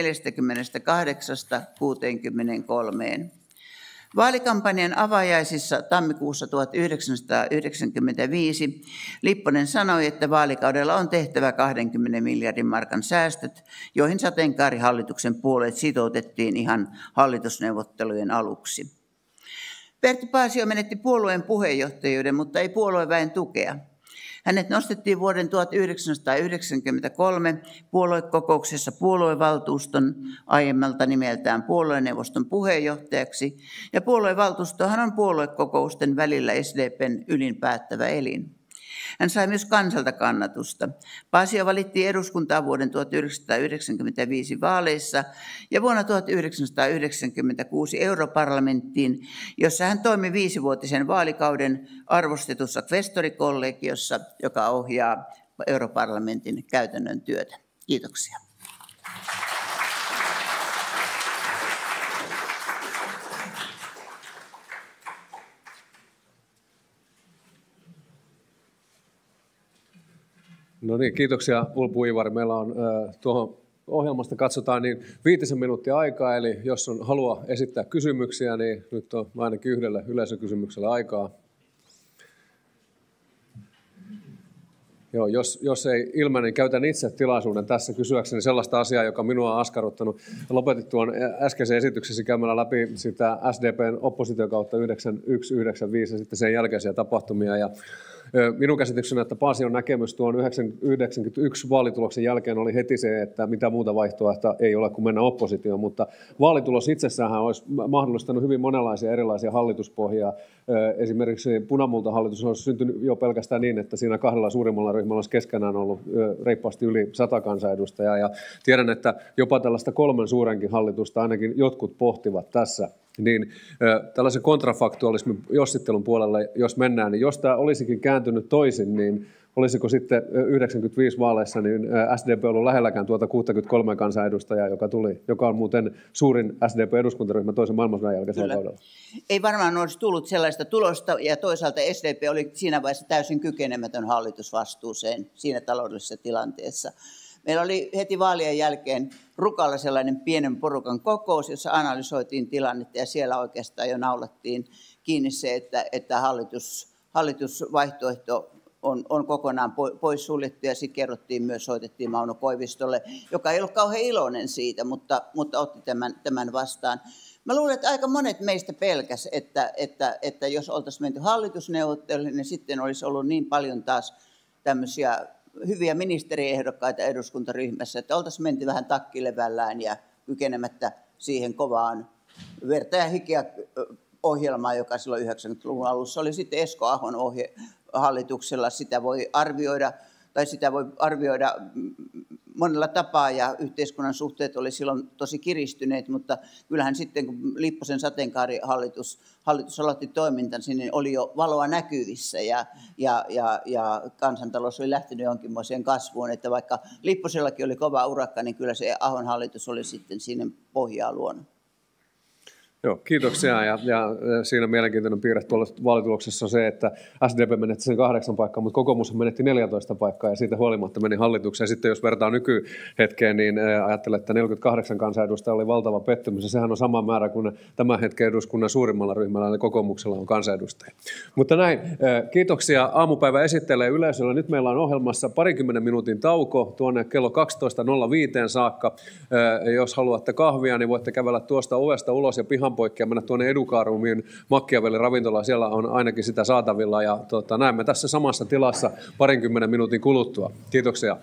Vaalikampanjan avajaisissa tammikuussa 1995 Lipponen sanoi, että vaalikaudella on tehtävä 20 miljardin markan säästöt, joihin sateenkaarihallituksen puolueet sitoutettiin ihan hallitusneuvottelujen aluksi. Pertti Paasio menetti puolueen puheenjohtajuuden, mutta ei puolueväen tukea. Hänet nostettiin vuoden 1993 puoluekokouksessa puoluevaltuuston aiemmalta nimeltään puolueneuvoston puheenjohtajaksi, ja puoluevaltuustohan on puoluekokousten välillä SDP:n ylin päättävä elin. Hän sai myös kansalta kannatusta. Paasio valittiin eduskuntaan vuoden 1995 vaaleissa ja vuonna 1996 europarlamenttiin, jossa hän toimi 5-vuotisen vaalikauden arvostetussa kvestorikollegiossa, joka ohjaa europarlamentin käytännön työtä. Kiitoksia. No niin, kiitoksia Ulpu Iivari. Meillä on tuohon ohjelmasta katsotaan niin 5 minuuttia aikaa, eli jos on halua esittää kysymyksiä, niin nyt on ainakin yhdelle yleisökysymykselle aikaa. Joo, jos ei ilmene, niin käytän itse tilaisuuden tässä kysyäkseni sellaista asiaa, joka minua on askarruttanut. Lopetit tuon äskeisen esityksesi käymällä läpi sitä SDPn oppositiokautta 91-95 ja sitten sen jälkeisiä tapahtumia. Ja minun käsitykseni, että Paasion näkemys tuon 1991 vaalituloksen jälkeen oli heti se, että mitä muuta vaihtoehtoa ei ole kuin mennä oppositioon, mutta vaalitulos itsessään olisi mahdollistanut hyvin monenlaisia erilaisia hallituspohjia. Esimerkiksi punamultahallitus olisi syntynyt jo pelkästään niin, että siinä 2 suurimmalla ryhmällä olisi keskenään ollut reippaasti yli 100 kansanedustajaa. Ja tiedän, että jopa tällaista 3 suurenkin hallitusta ainakin jotkut pohtivat tässä. Niin tällaisen kontrafaktuaalismin jossittelun puolelle, jos mennään, niin jos tämä olisikin kääntynyt toisin, niin olisiko sitten 95 vaaleissa niin SDP ollut lähelläkään tuota 63 kansanedustajaa, joka on muuten suurin SDP-eduskuntaryhmä toisen maailmansodan jälkeisellä kaudella? Ei varmaan olisi tullut sellaista tulosta, ja toisaalta SDP oli siinä vaiheessa täysin kykenemätön hallitusvastuuseen siinä taloudellisessa tilanteessa. Meillä oli heti vaalien jälkeen Rukalla sellainen pienen porukan kokous, jossa analysoitiin tilannetta, ja siellä oikeastaan jo naulattiin kiinni se, että hallitusvaihtoehto on kokonaan poissuljettu, ja sitten kerrottiin myös, soitettiin Mauno Koivistolle, joka ei ollut kauhean iloinen siitä, mutta otti tämän vastaan. Mä luulen, että aika monet meistä pelkäs, että jos oltaisiin menty hallitusneuvotteluihin, niin sitten olisi ollut niin paljon taas tämmöisiä hyviä ministeriehdokkaita eduskuntaryhmässä, että oltaisiin menty vähän takkilevällään ja kykenemättä siihen kovaan verta ja hikeä ohjelmaan, joka silloin 90-luvun alussa oli sitten Esko Ahon hallituksella. Sitä voi arvioida monella tapaa, ja yhteiskunnan suhteet oli silloin tosi kiristyneet, mutta kyllähän sitten kun Lipposen sateenkaarihallitus aloitti toimintansa, niin oli jo valoa näkyvissä, ja kansantalous oli lähtenyt jonkinmoiseen kasvuun, että vaikka Lipposellakin oli kova urakka, niin kyllä se Ahon hallitus oli sitten siinä pohjaa luonut. Joo, kiitoksia. Ja siinä mielenkiintoinen piirre tuolla vaalituloksessa on se, että SDP menetti sen 8 paikkaa, mutta kokoomus menetti 14 paikkaa ja siitä huolimatta meni hallitukseen. Sitten jos vertaa nykyhetkeen, niin ajattelen, että 48 kansanedustajaa oli valtava pettymys. Ja sehän on sama määrä kuin tämän hetken eduskunnan suurimmalla ryhmällä, eli kokoomuksella on kansanedustajia. Mutta näin, kiitoksia aamupäivän esittäjälle ja yleisölle. Nyt meillä on ohjelmassa 20 minuutin tauko tuonne kello 12.05 saakka. Jos haluatte kahvia, niin voitte kävellä tuosta ovesta ulos ja pihan poikki ja mennä tuonne Educarumiin Machiavellin ravintolaan. Siellä on ainakin sitä saatavilla ja näemme tässä samassa tilassa 20 minuutin kuluttua. Kiitoksia.